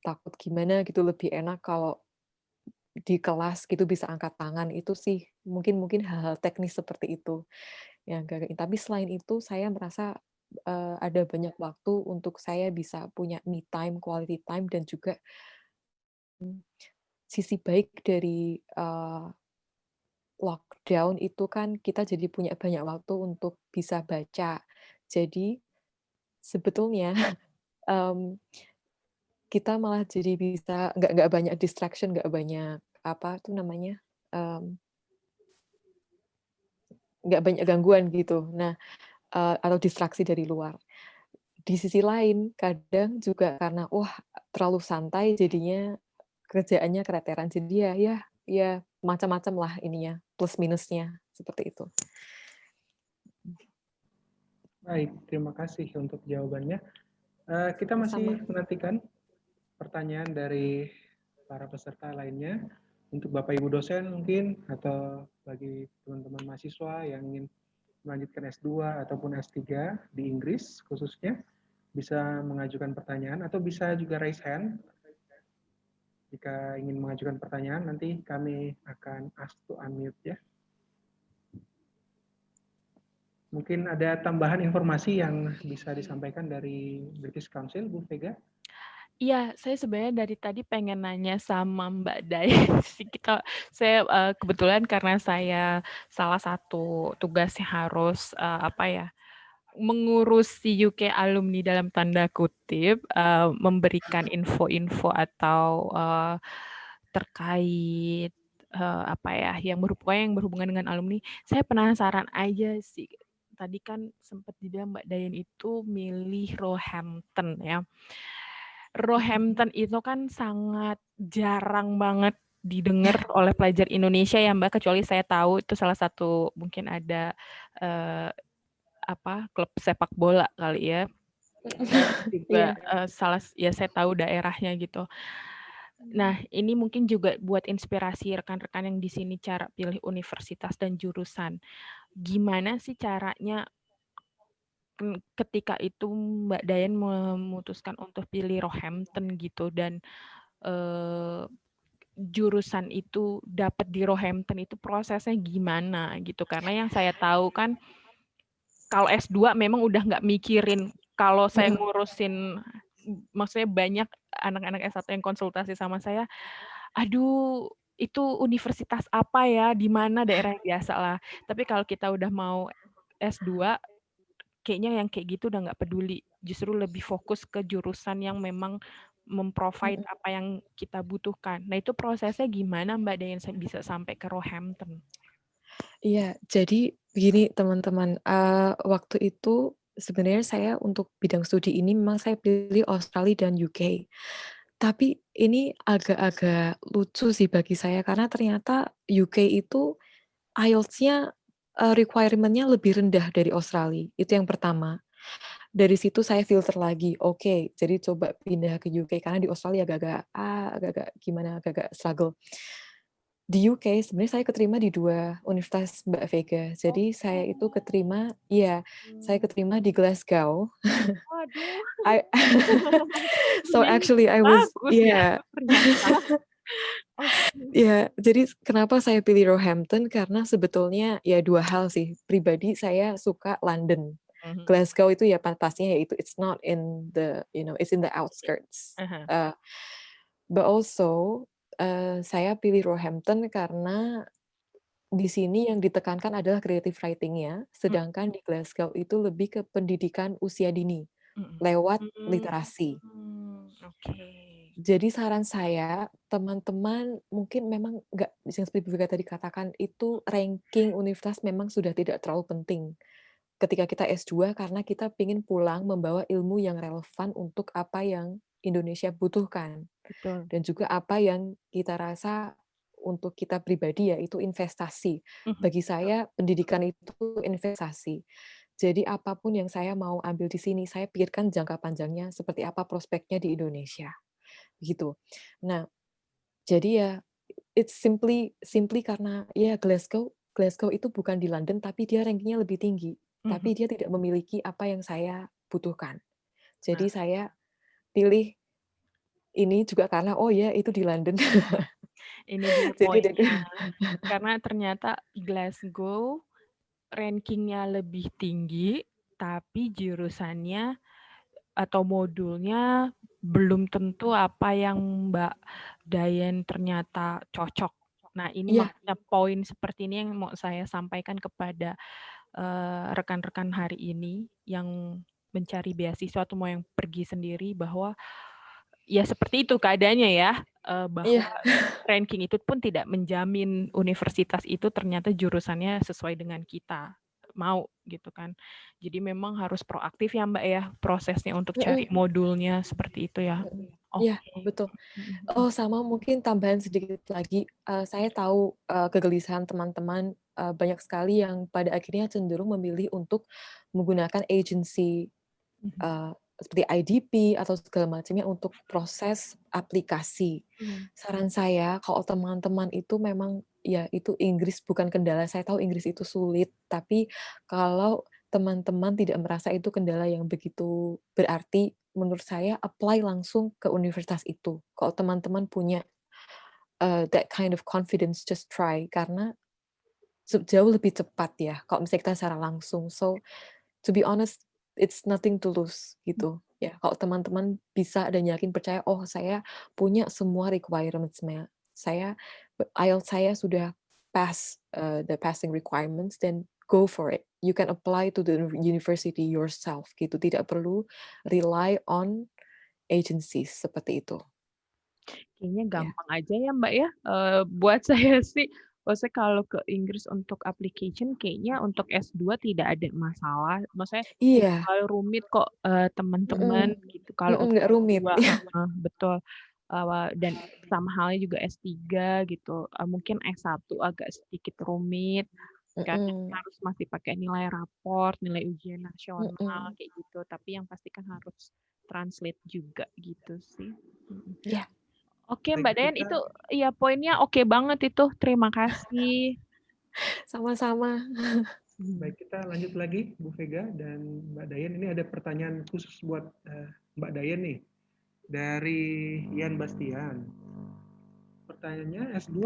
takut gimana gitu, lebih enak kalau di kelas gitu bisa angkat tangan. Itu sih mungkin hal-hal teknis seperti itu. Tapi selain itu saya merasa ada banyak waktu untuk saya bisa punya me time, quality time, dan juga sisi baik dari lockdown itu kan kita jadi punya banyak waktu untuk bisa baca. Jadi sebetulnya kita malah jadi bisa nggak banyak distraction, nggak banyak nggak banyak gangguan gitu. Nah, atau distraksi dari luar. di sisi lain kadang juga karena wah terlalu santai jadinya kerjaannya keteteran. Jadi ya macam-macam lah ininya, plus minusnya seperti itu. Baik, terima kasih untuk jawabannya. Kita masih menantikan pertanyaan dari para peserta lainnya. Untuk Bapak Ibu dosen mungkin, atau bagi teman-teman mahasiswa yang ingin melanjutkan S2 ataupun S3 di Inggris khususnya, bisa mengajukan pertanyaan atau bisa juga raise hand. Jika ingin mengajukan pertanyaan, nanti kami akan ask to unmute ya. Mungkin ada tambahan informasi yang bisa disampaikan dari British Council, Bu Vega? Iya, saya sebenarnya dari tadi pengen nanya sama Mbak Dayan sih. Saya kebetulan karena saya salah satu tugasnya harus mengurusi UK alumni dalam tanda kutip, memberikan info-info atau terkait yang berhubungan dengan alumni. Saya penasaran aja sih. Tadi kan sempat dibilang Mbak Dayan itu milih Roehampton ya. Roehampton itu kan sangat jarang banget didengar oleh pelajar Indonesia ya Mbak, kecuali saya tahu itu salah satu mungkin ada klub sepak bola kali ya. Dan juga saya tahu daerahnya gitu. Nah, ini mungkin juga buat inspirasi rekan-rekan yang di sini cara pilih universitas dan jurusan. Gimana sih caranya ketika itu Mbak Dayan memutuskan untuk pilih Roehampton gitu, dan jurusan itu dapat di Roehampton itu prosesnya gimana gitu? Karena yang saya tahu kan kalau S2 memang udah nggak mikirin, kalau saya ngurusin, maksudnya banyak anak-anak S1 yang konsultasi sama saya, aduh itu universitas apa ya, di mana daerah yang biasa lah. Tapi kalau kita udah mau S2, kayaknya yang kayak gitu udah nggak peduli. Justru lebih fokus ke jurusan yang memang memprovide apa yang kita butuhkan. Nah itu prosesnya gimana Mbak Dayan bisa sampai ke Roehampton? Iya, jadi begini teman-teman, waktu itu sebenarnya saya untuk bidang studi ini memang saya pilih Australia dan UK. Tapi ini agak-agak lucu sih bagi saya karena ternyata UK itu IELTS-nya, requirement-nya lebih rendah dari Australia, itu yang pertama. Dari situ saya filter lagi, oke, jadi coba pindah ke UK karena di Australia agak-agak gimana, agak-agak struggle. Di UK sebenarnya saya keterima di 2 universitas Mbak Vega. Jadi saya itu keterima saya keterima di Glasgow. Waduh. So actually I was bagus ya ternyata. jadi kenapa saya pilih Roehampton karena sebetulnya ya 2 hal sih. Pribadi saya suka London. Glasgow itu ya pastinya yaitu it's not in the it's in the outskirts. But also saya pilih Roehampton karena di sini yang ditekankan adalah creative writing-nya, sedangkan di Glasgow itu lebih ke pendidikan usia dini lewat literasi. Jadi saran saya, teman-teman mungkin memang nggak, yang seperti Bu Vega tadi katakan, itu ranking universitas memang sudah tidak terlalu penting ketika kita S2 karena kita ingin pulang membawa ilmu yang relevan untuk apa yang Indonesia butuhkan. Betul. Dan juga apa yang kita rasa untuk kita pribadi yaitu investasi. Bagi saya pendidikan itu investasi. Jadi apapun yang saya mau ambil di sini, saya pikirkan jangka panjangnya seperti apa prospeknya di Indonesia. Gitu. Nah, jadi ya it's simply karena ya Glasgow itu bukan di London tapi dia rankingnya lebih tinggi. Tapi dia tidak memiliki apa yang saya butuhkan. Jadi saya pilih ini juga karena itu di London. Ini dia poinnya. Karena ternyata Glasgow rankingnya lebih tinggi, tapi jurusannya atau modulnya belum tentu apa yang Mbak Dayan ternyata cocok. Nah, ini maksudnya poin seperti ini yang mau saya sampaikan kepada rekan-rekan hari ini yang mencari beasiswa atau mau yang pergi sendiri, bahwa ya seperti itu keadaannya ya, bahwa ranking itu pun tidak menjamin universitas itu ternyata jurusannya sesuai dengan kita. mau gitu kan. Jadi memang harus proaktif ya Mbak ya prosesnya untuk cari Mm-mm. modulnya seperti itu ya. Mm-mm. Oke. Iya, betul. Oh, sama mungkin tambahan sedikit lagi, saya tahu kegelisahan teman-teman, banyak sekali yang pada akhirnya cenderung memilih untuk menggunakan agency seperti IDP atau segala macamnya untuk proses aplikasi. Saran saya, kalau teman-teman itu memang ya itu Inggris bukan kendala. Saya tahu Inggris itu sulit, tapi kalau teman-teman tidak merasa itu kendala yang begitu berarti, menurut saya apply langsung ke universitas itu. Kalau teman-teman punya that kind of confidence, just try karena jauh lebih cepat ya kalau misalnya kita secara langsung. So to be honest, it's nothing to lose gitu. Ya, kalau teman-teman bisa dan yakin percaya, oh saya punya semua requirements-nya. IELTS saya sudah pass the passing requirements, then go for it. You can apply to the university yourself gitu. Tidak perlu rely on agencies seperti itu. Kayaknya Ya. gampang aja ya Mbak ya. Buat saya sih, maksudnya kalau ke Inggris untuk application kayaknya untuk S2 tidak ada masalah. Maksudnya tidak Iya. terlalu rumit kok teman-teman Mm-mm. gitu. Kalau untuk Nggak rumit. S2, betul. Dan sama halnya juga S3 gitu. Mungkin S1 agak sedikit rumit karena Mm-mm. harus masih pakai nilai raport, nilai ujian nasional Mm-mm. kayak gitu. Tapi yang pasti kan harus translate juga gitu sih. Ya, Oke Baik, Mbak Dayan, kita itu ya poinnya oke banget itu. Terima kasih. sama-sama. baik, kita lanjut lagi Bu Vega dan Mbak Dayan. Ini ada pertanyaan khusus buat Mbak Dayan nih dari Ian Bastian. Pertanyaannya, S2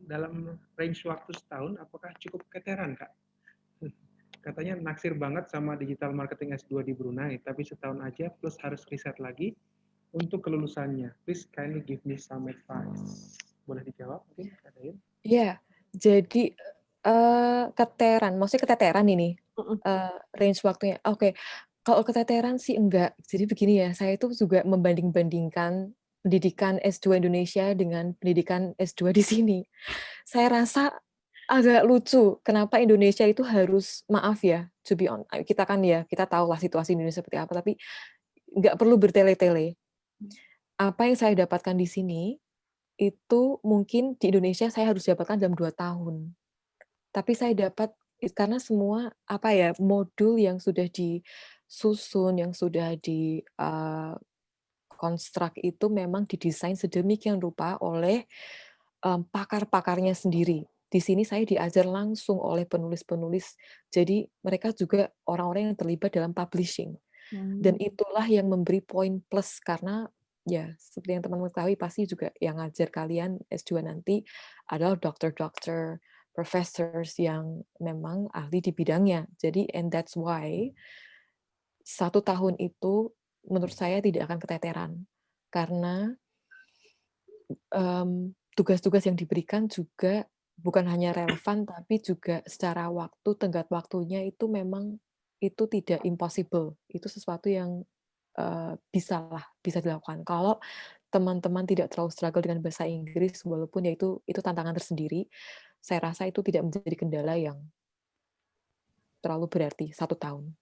dalam range waktu setahun, apakah cukup keteran, Kak? Katanya naksir banget sama digital marketing S2 di Brunei, tapi setahun aja plus harus riset lagi untuk kelulusannya. Please kindly give me some advice. Boleh dijawab mungkin, Kak Dayan? Ya, jadi maksudnya keteteran ini range waktunya. Oke, kalau keteteran sih enggak. Jadi begini ya, saya itu juga membanding-bandingkan pendidikan S2 Indonesia dengan pendidikan S2 di sini. Saya rasa agak lucu kenapa Indonesia itu harus, maaf ya, to be on, kita kan ya, kita tahu lah situasi Indonesia seperti apa, tapi nggak perlu bertele-tele. Apa yang saya dapatkan di sini, itu mungkin di Indonesia saya harus dapatkan dalam 2 tahun. Tapi saya dapat karena semua modul yang sudah disusun, yang sudah konstruk itu memang didesain sedemikian rupa oleh pakar-pakarnya sendiri. Di sini saya diajar langsung oleh penulis-penulis. Jadi mereka juga orang-orang yang terlibat dalam publishing. Dan itulah yang memberi poin plus karena ya seperti yang teman-teman ketahui pasti juga yang ngajar kalian S2 nanti adalah dokter-dokter, professors yang memang ahli di bidangnya. Jadi and that's why 1 tahun itu menurut saya tidak akan keteteran. Karena tugas-tugas yang diberikan juga bukan hanya relevan tapi juga secara waktu, tenggat waktunya itu memang itu tidak impossible. Itu sesuatu yang bisa dilakukan. Kalau teman-teman tidak terlalu struggle dengan bahasa Inggris, walaupun ya itu tantangan tersendiri, saya rasa itu tidak menjadi kendala yang terlalu berarti 1 tahun.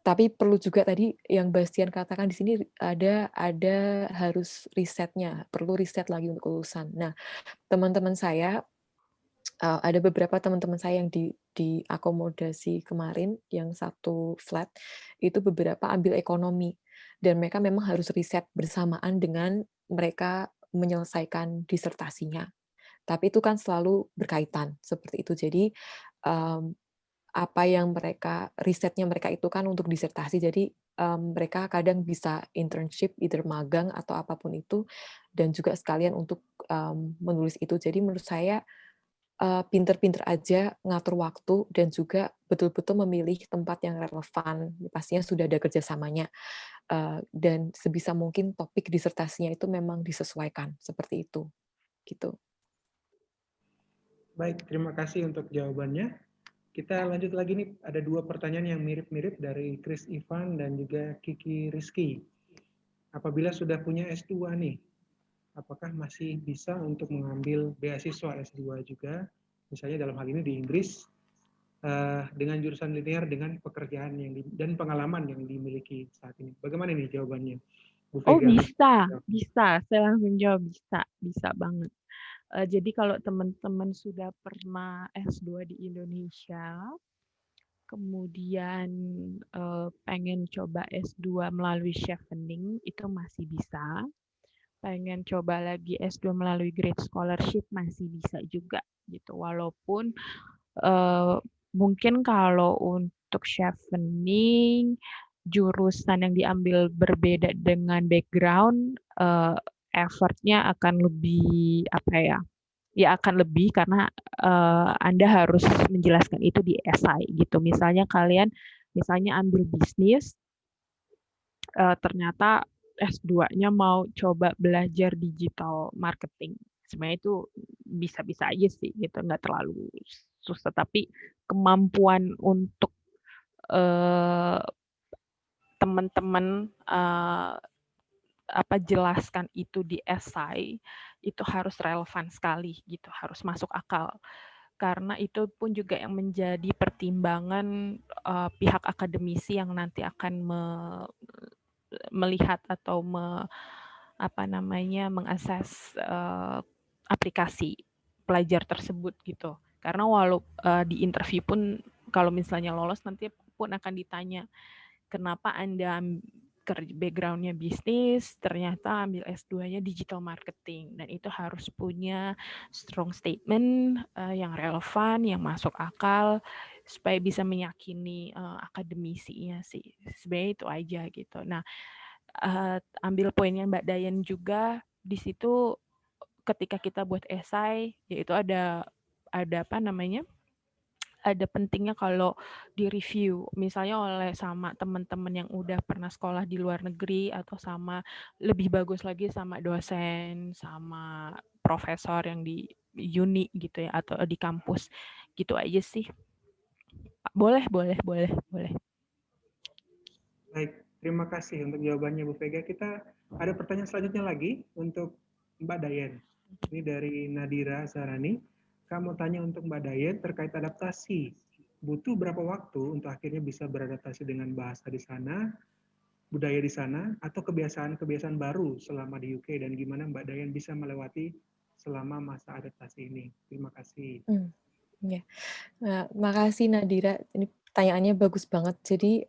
Tapi perlu juga tadi yang Bastian katakan di sini ada harus risetnya, perlu riset lagi untuk lulusan. Nah, teman-teman saya ada beberapa teman-teman saya yang diakomodasi kemarin, yang satu flat, itu beberapa ambil ekonomi. Dan mereka memang harus riset bersamaan dengan mereka menyelesaikan disertasinya. Tapi itu kan selalu berkaitan, seperti itu. Jadi, apa yang risetnya mereka itu kan untuk disertasi, jadi mereka kadang bisa internship, either magang atau apapun itu, dan juga sekalian untuk menulis itu. Jadi menurut saya pinter-pinter aja ngatur waktu dan juga betul-betul memilih tempat yang relevan. Pastinya sudah ada kerjasamanya dan sebisa mungkin topik disertasinya itu memang disesuaikan seperti itu, gitu. Baik, terima kasih untuk jawabannya. Kita lanjut lagi nih, ada 2 pertanyaan yang mirip-mirip dari Chris Ivan dan juga Kiki Rizky. Apabila sudah punya S2 nih, apakah masih bisa untuk mengambil beasiswa S2 juga, misalnya dalam hal ini di Inggris, dengan jurusan linear dengan pekerjaan dan pengalaman yang dimiliki saat ini. Bagaimana nih jawabannya, Bu Oh Vega? bisa. Saya langsung jawab bisa banget. Jadi kalau teman-teman sudah pernah S2 di Indonesia, kemudian pengen coba S2 melalui chevening, itu masih bisa. Pengen coba lagi S2 melalui Great Scholarship masih bisa juga gitu. Walaupun mungkin kalau untuk chevening jurusan yang diambil berbeda dengan background, effort-nya akan lebih akan lebih karena Anda harus menjelaskan itu di esai gitu. Misalnya kalian ambil bisnis, ternyata S2-nya mau coba belajar digital marketing. Sebenarnya itu bisa-bisa aja sih gitu, nggak terlalu susah. Tapi kemampuan untuk teman-teman jelaskan itu di esai itu harus relevan sekali gitu, harus masuk akal. Karena itu pun juga yang menjadi pertimbangan pihak akademisi yang nanti akan melihat atau mengakses aplikasi pelajar tersebut gitu. Karena walau di interview pun kalau misalnya lolos nanti pun akan ditanya kenapa Anda background-nya bisnis, ternyata ambil S2-nya digital marketing, dan itu harus punya strong statement yang relevan, yang masuk akal, supaya bisa meyakini akademisinya sih. Sebenarnya itu aja gitu. Nah, ambil poinnya Mbak Dayan juga di situ ketika kita buat esai, yaitu ada pentingnya kalau di-review, misalnya oleh sama teman-teman yang udah pernah sekolah di luar negeri atau sama lebih bagus lagi sama dosen, sama profesor yang di uni gitu ya atau di kampus. Gitu aja sih. Boleh. Baik, terima kasih untuk jawabannya Bu Vega. Kita ada pertanyaan selanjutnya lagi untuk Mbak Dayan. Ini dari Nadira Sarani. Kamu tanya untuk Mbak Dayan terkait adaptasi. Butuh berapa waktu untuk akhirnya bisa beradaptasi dengan bahasa di sana, budaya di sana, atau kebiasaan-kebiasaan baru selama di UK, dan gimana Mbak Dayan bisa melewati selama masa adaptasi ini? Terima kasih. Ya. Nah, makasih Nadira. Ini pertanyaannya bagus banget. Jadi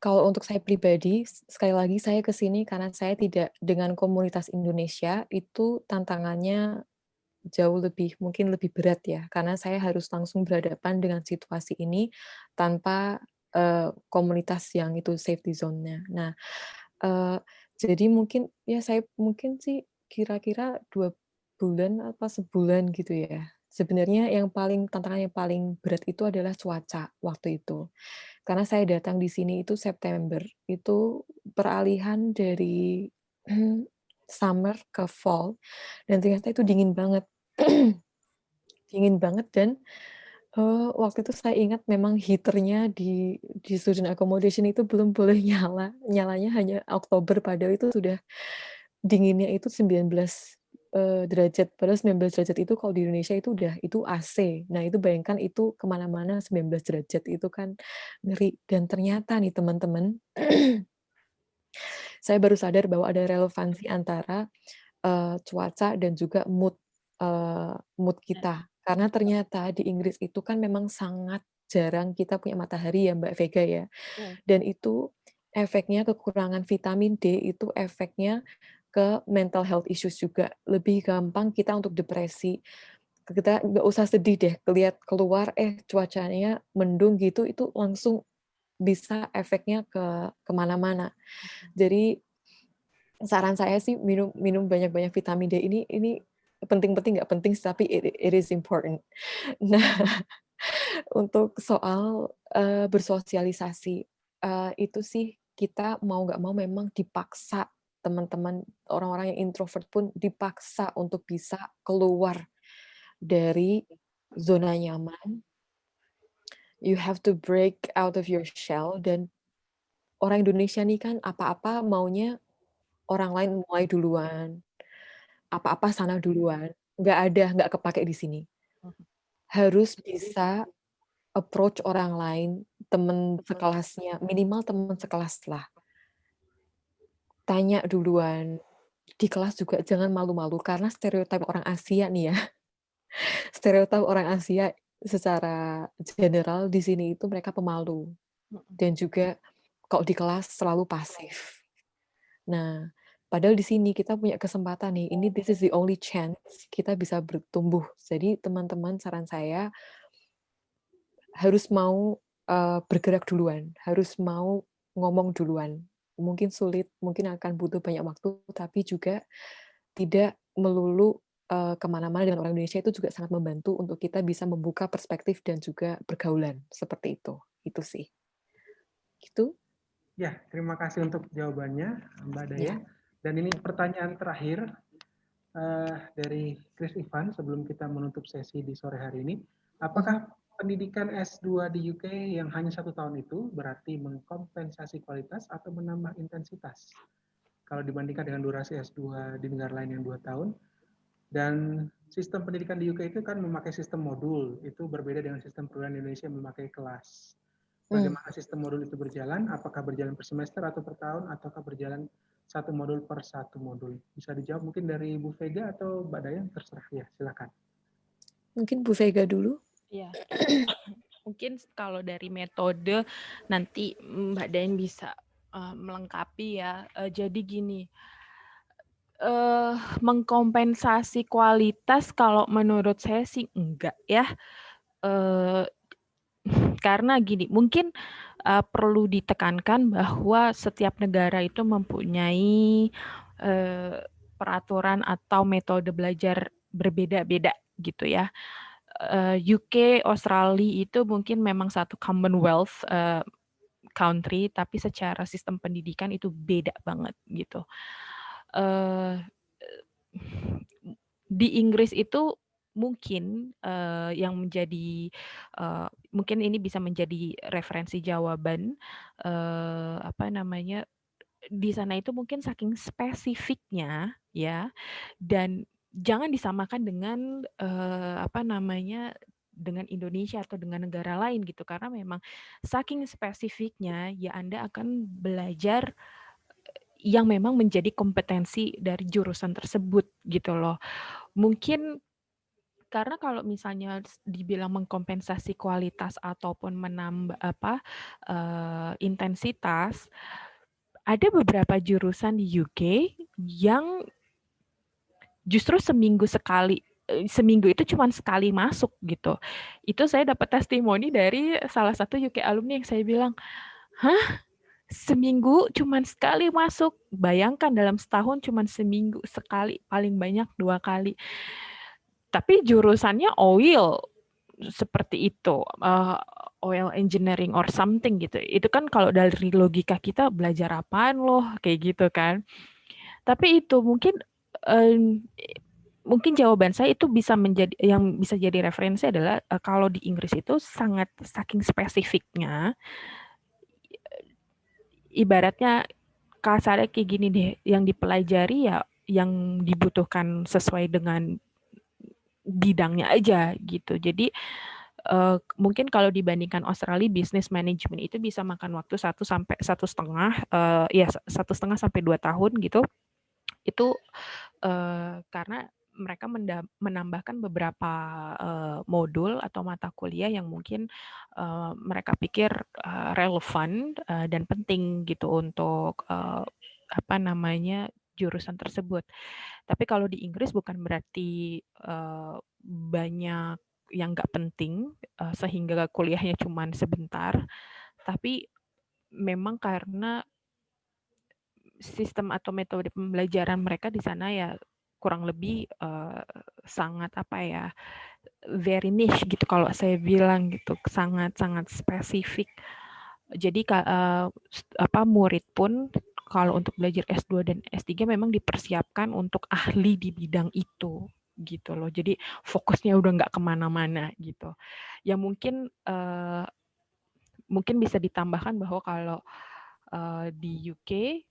kalau untuk saya pribadi, sekali lagi saya ke sini karena saya tidak dengan komunitas Indonesia, itu tantangannya mungkin lebih berat ya, karena saya harus langsung berhadapan dengan situasi ini tanpa komunitas yang itu safety zone-nya. Nah, jadi saya mungkin sih kira-kira 2 bulan atau sebulan gitu ya. Sebenarnya tantangan yang paling berat itu adalah cuaca waktu itu. Karena saya datang di sini itu September, itu peralihan dari summer ke fall, dan ternyata itu dingin banget. Dingin banget dan waktu itu saya ingat memang heater-nya di student accommodation itu belum boleh nyala, nyalanya hanya Oktober, padahal itu sudah dinginnya itu 19 derajat, padahal 19 derajat itu kalau di Indonesia itu AC. Nah, itu bayangkan itu kemana-mana 19 derajat, itu kan ngeri. Dan ternyata nih teman-teman, saya baru sadar bahwa ada relevansi antara cuaca dan juga mood kita. Karena ternyata di Inggris itu kan memang sangat jarang kita punya matahari ya Mbak Vega ya. Dan itu efeknya kekurangan vitamin D itu efeknya ke mental health issues juga. Lebih gampang kita untuk depresi. Kita nggak usah sedih deh, keluar cuacanya mendung gitu, itu langsung bisa efeknya ke kemana-mana. Jadi saran saya sih minum banyak-banyak vitamin D ini penting-penting nggak penting, tapi it is important. Nah, untuk soal bersosialisasi, itu sih kita mau nggak mau memang dipaksa, teman-teman orang-orang yang introvert pun dipaksa untuk bisa keluar dari zona nyaman. You have to break out of your shell, dan orang Indonesia nih kan apa-apa maunya orang lain mulai duluan, apa-apa sana duluan, nggak kepake di sini. Harus bisa approach orang lain, teman sekelasnya, minimal teman sekelas lah. Tanya duluan. Di kelas juga jangan malu-malu, karena stereotip orang Asia nih ya. Stereotip orang Asia secara general di sini itu mereka pemalu. Dan juga kalau di kelas selalu pasif. Nah, padahal di sini kita punya kesempatan nih, this is the only chance kita bisa bertumbuh. Jadi teman-teman, saran saya harus mau bergerak duluan, harus mau ngomong duluan. Mungkin sulit, mungkin akan butuh banyak waktu, tapi juga tidak melulu kemana-mana dengan orang Indonesia, itu juga sangat membantu untuk kita bisa membuka perspektif dan juga pergaulan seperti itu. Itu sih. Gitu. Ya, terima kasih untuk jawabannya, Mbak Daya. Ya. Dan ini pertanyaan terakhir dari Chris Ivan sebelum kita menutup sesi di sore hari ini. Apakah pendidikan S2 di UK yang hanya 1 tahun itu berarti mengkompensasi kualitas atau menambah intensitas? Kalau dibandingkan dengan durasi S2 di negara lain yang 2 tahun. Dan sistem pendidikan di UK itu kan memakai sistem modul. Itu berbeda dengan sistem perguruan Indonesia yang memakai kelas. Bagaimana sistem modul itu berjalan? Apakah berjalan per semester atau per tahun, ataukah berjalan satu modul per satu modul? Bisa dijawab mungkin dari Bu Vega atau Mbak Dayan, terserah ya, silakan. Mungkin Bu Vega dulu. Ya, mungkin kalau dari metode nanti Mbak Dayan bisa melengkapi ya. Jadi gini, mengkompensasi kualitas kalau menurut saya sih enggak ya. Karena gini, mungkin perlu ditekankan bahwa setiap negara itu mempunyai peraturan atau metode belajar berbeda-beda gitu ya. UK, Australia itu mungkin memang satu Commonwealth country, tapi secara sistem pendidikan itu beda banget gitu. Di Inggris itu mungkin yang menjadi mungkin ini bisa menjadi referensi jawaban di sana itu mungkin saking spesifiknya ya, dan jangan disamakan dengan dengan Indonesia atau dengan negara lain gitu, karena memang saking spesifiknya ya Anda akan belajar yang memang menjadi kompetensi dari jurusan tersebut gitu loh. Mungkin karena kalau misalnya dibilang mengkompensasi kualitas ataupun menambah intensitas, ada beberapa jurusan di UK yang justru seminggu itu cuma sekali masuk gitu. Itu saya dapat testimoni dari salah satu UK alumni yang saya bilang, hah? Seminggu cuma sekali masuk? Bayangkan dalam setahun cuma seminggu sekali, paling banyak 2 kali. Tapi jurusannya oil, seperti itu, oil engineering or something gitu. Itu kan kalau dari logika kita belajar apaan loh, kayak gitu kan. Tapi itu mungkin jawaban saya itu bisa jadi referensi adalah kalau di Inggris itu sangat saking spesifiknya, ibaratnya kasarnya kayak gini deh, yang dipelajari ya yang dibutuhkan sesuai dengan bidangnya aja gitu. Jadi mungkin kalau dibandingkan Australia, business management itu bisa makan waktu 1 sampai 1,5 1,5 sampai 2 tahun gitu. Itu karena mereka menambahkan beberapa modul atau mata kuliah yang mungkin mereka pikir relevan dan penting gitu untuk jurusan tersebut. Tapi kalau di Inggris bukan berarti banyak yang nggak penting sehingga kuliahnya cuma sebentar, tapi memang karena sistem atau metode pembelajaran mereka di sana ya kurang lebih sangat very niche gitu kalau saya bilang gitu, sangat spesifik. Jadi murid pun kalau untuk belajar S2 dan S3 memang dipersiapkan untuk ahli di bidang itu gitu loh. Jadi fokusnya udah nggak kemana-mana gitu. Ya mungkin bisa ditambahkan bahwa kalau di UK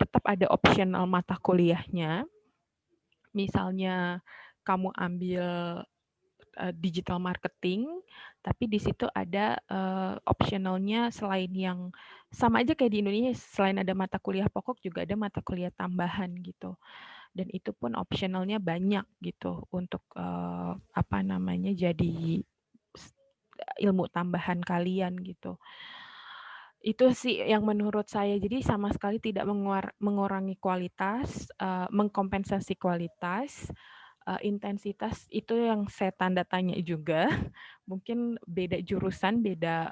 tetap ada optional mata kuliahnya. Misalnya kamu ambil digital marketing, tapi di situ ada optionalnya selain yang sama aja kayak di Indonesia, selain ada mata kuliah pokok juga ada mata kuliah tambahan gitu. Dan itu pun optionalnya banyak gitu untuk jadi ilmu tambahan kalian gitu. Itu sih yang menurut saya. Jadi sama sekali tidak mengurangi kualitas, mengkompensasi kualitas, intensitas itu yang saya tanda tanya juga. Mungkin beda jurusan, beda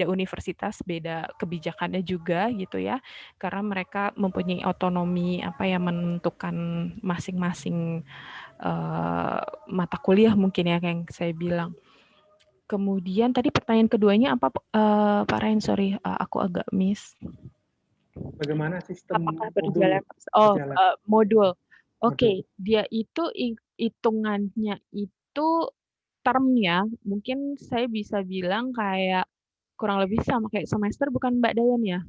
universitas, beda kebijakannya juga gitu ya. Karena mereka mempunyai otonomi menentukan masing-masing mata kuliah mungkin ya yang saya bilang. Kemudian tadi pertanyaan keduanya apa, Pak Ryan? Sorry, aku agak miss. Bagaimana sistem Apakah modul berjalan? berjalan? Modul. Modul. Oke, dia itu hitungannya itu termnya, mungkin saya bisa bilang kayak kurang lebih sama kayak semester, bukan Mbak Dayan ya?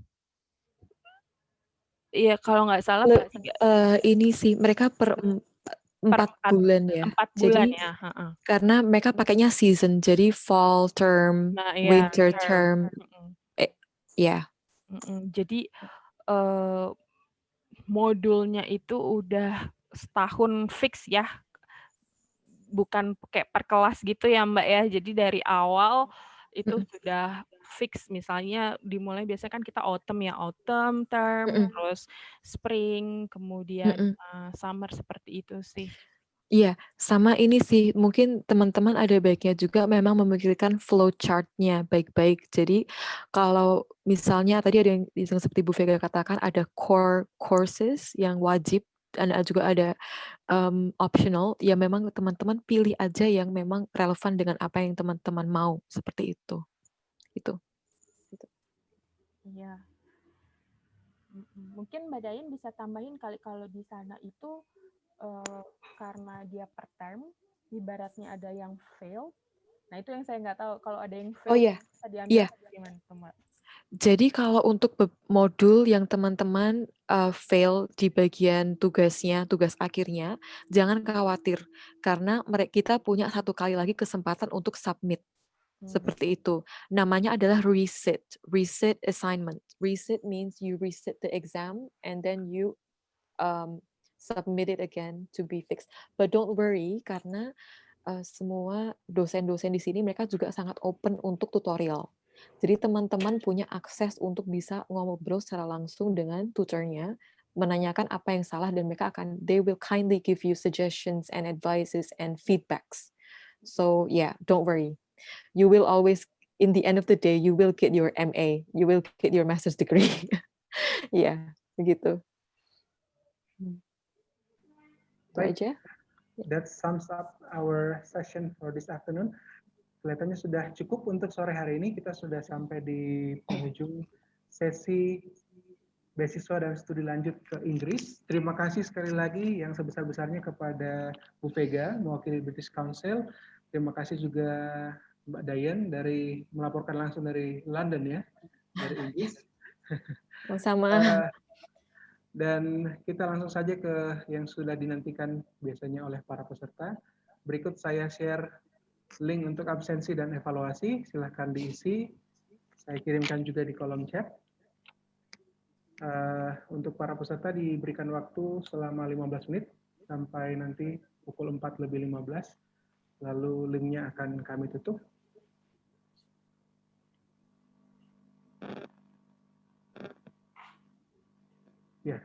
Iya, kalau nggak salah Ini sih mereka per 4 bulan ya. 4 bulan Jadi ya. Heeh. karena mereka pakainya season, jadi fall term, Nah, iya, winter term, ya. Jadi modulnya itu udah setahun fix ya, bukan kayak per kelas gitu ya Mbak ya. Jadi dari awal itu sudah fix, misalnya dimulai biasanya kan kita autumn ya, autumn term, terus spring, kemudian summer, seperti itu sih. Iya, sama ini sih, mungkin teman-teman ada baiknya juga memang memikirkan flow chart-nya baik-baik. Jadi kalau misalnya tadi ada yang seperti Bu Vega katakan, ada core courses yang wajib dan juga ada optional, ya memang teman-teman pilih aja yang memang relevan dengan apa yang teman-teman mau, seperti itu. Itu. Iya. Mungkin Mbak Dayan bisa tambahin kali kalau di sana itu karena dia per term, ibaratnya ada yang fail. Nah, itu yang saya nggak tahu. Kalau ada yang fail, bisa diambil gimana, Mbak? Jadi kalau untuk modul yang teman-teman fail di bagian tugasnya, tugas akhirnya, jangan khawatir. Karena kita punya 1 kali lagi kesempatan untuk submit. Seperti itu. Namanya adalah resit assignment. Resit means you resit the exam and then you submit it again to be fixed. But don't worry, karena semua dosen-dosen di sini mereka juga sangat open untuk tutorial. Jadi teman-teman punya akses untuk bisa ngobrol secara langsung dengan tutornya, menanyakan apa yang salah dan they will kindly give you suggestions and advices and feedbacks. So yeah, don't worry. You will always, in the end of the day, you will get your MA, you will get your master's degree. Ya, begitu. Itu aja. That sums up our session for this afternoon. Kelihatannya sudah cukup untuk sore hari ini. Kita sudah sampai di penghujung sesi beasiswa dan studi lanjut ke Inggris. Terima kasih sekali lagi yang sebesar-besarnya kepada Bu Vega, mewakili British Council. Terima kasih juga Mbak Dayan melaporkan langsung dari London ya, dari Inggris. Sama. Dan kita langsung saja ke yang sudah dinantikan biasanya oleh para peserta. Berikut saya share link untuk absensi dan evaluasi. Silahkan diisi. Saya kirimkan juga di kolom chat. Untuk para peserta diberikan waktu selama 15 menit sampai nanti pukul 4:15. Lalu linknya akan kami tutup. Ya,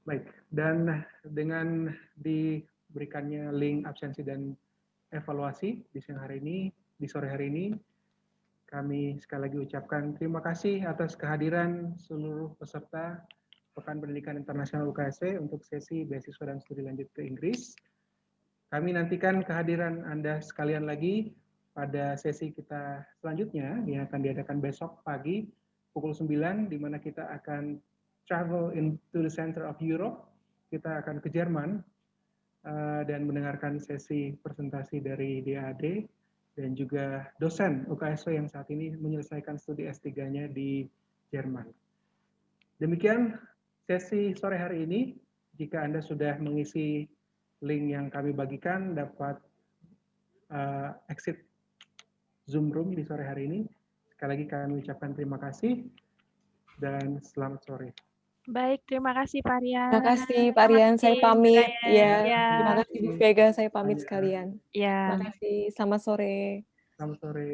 baik. Dan dengan diberikannya link absensi dan evaluasi di siang hari ini, di sore hari ini, kami sekali lagi ucapkan terima kasih atas kehadiran seluruh peserta Pekan Pendidikan Internasional UKSW untuk sesi beasiswa dan studi lanjut ke Inggris. Kami nantikan kehadiran Anda sekalian lagi pada sesi kita selanjutnya yang akan diadakan besok pagi pukul 9, di mana kita akan travel into the center of Europe. Kita akan ke Jerman dan mendengarkan sesi presentasi dari DAAD dan juga dosen UKSW yang saat ini menyelesaikan studi S3-nya di Jerman. Demikian sesi sore hari ini. Jika Anda sudah mengisi link yang kami bagikan, dapat exit Zoom Room di sore hari ini. Sekali lagi kami ucapkan terima kasih dan selamat sore. Baik, terima kasih Pak Rian. Terima kasih Pak Selamat Rian, saya meeting, pamit. Brian. Ya, Ya, terima kasih Bu Vega, saya pamit Banyak. sekalian. ya. Terima kasih, selamat sore. Selamat sore.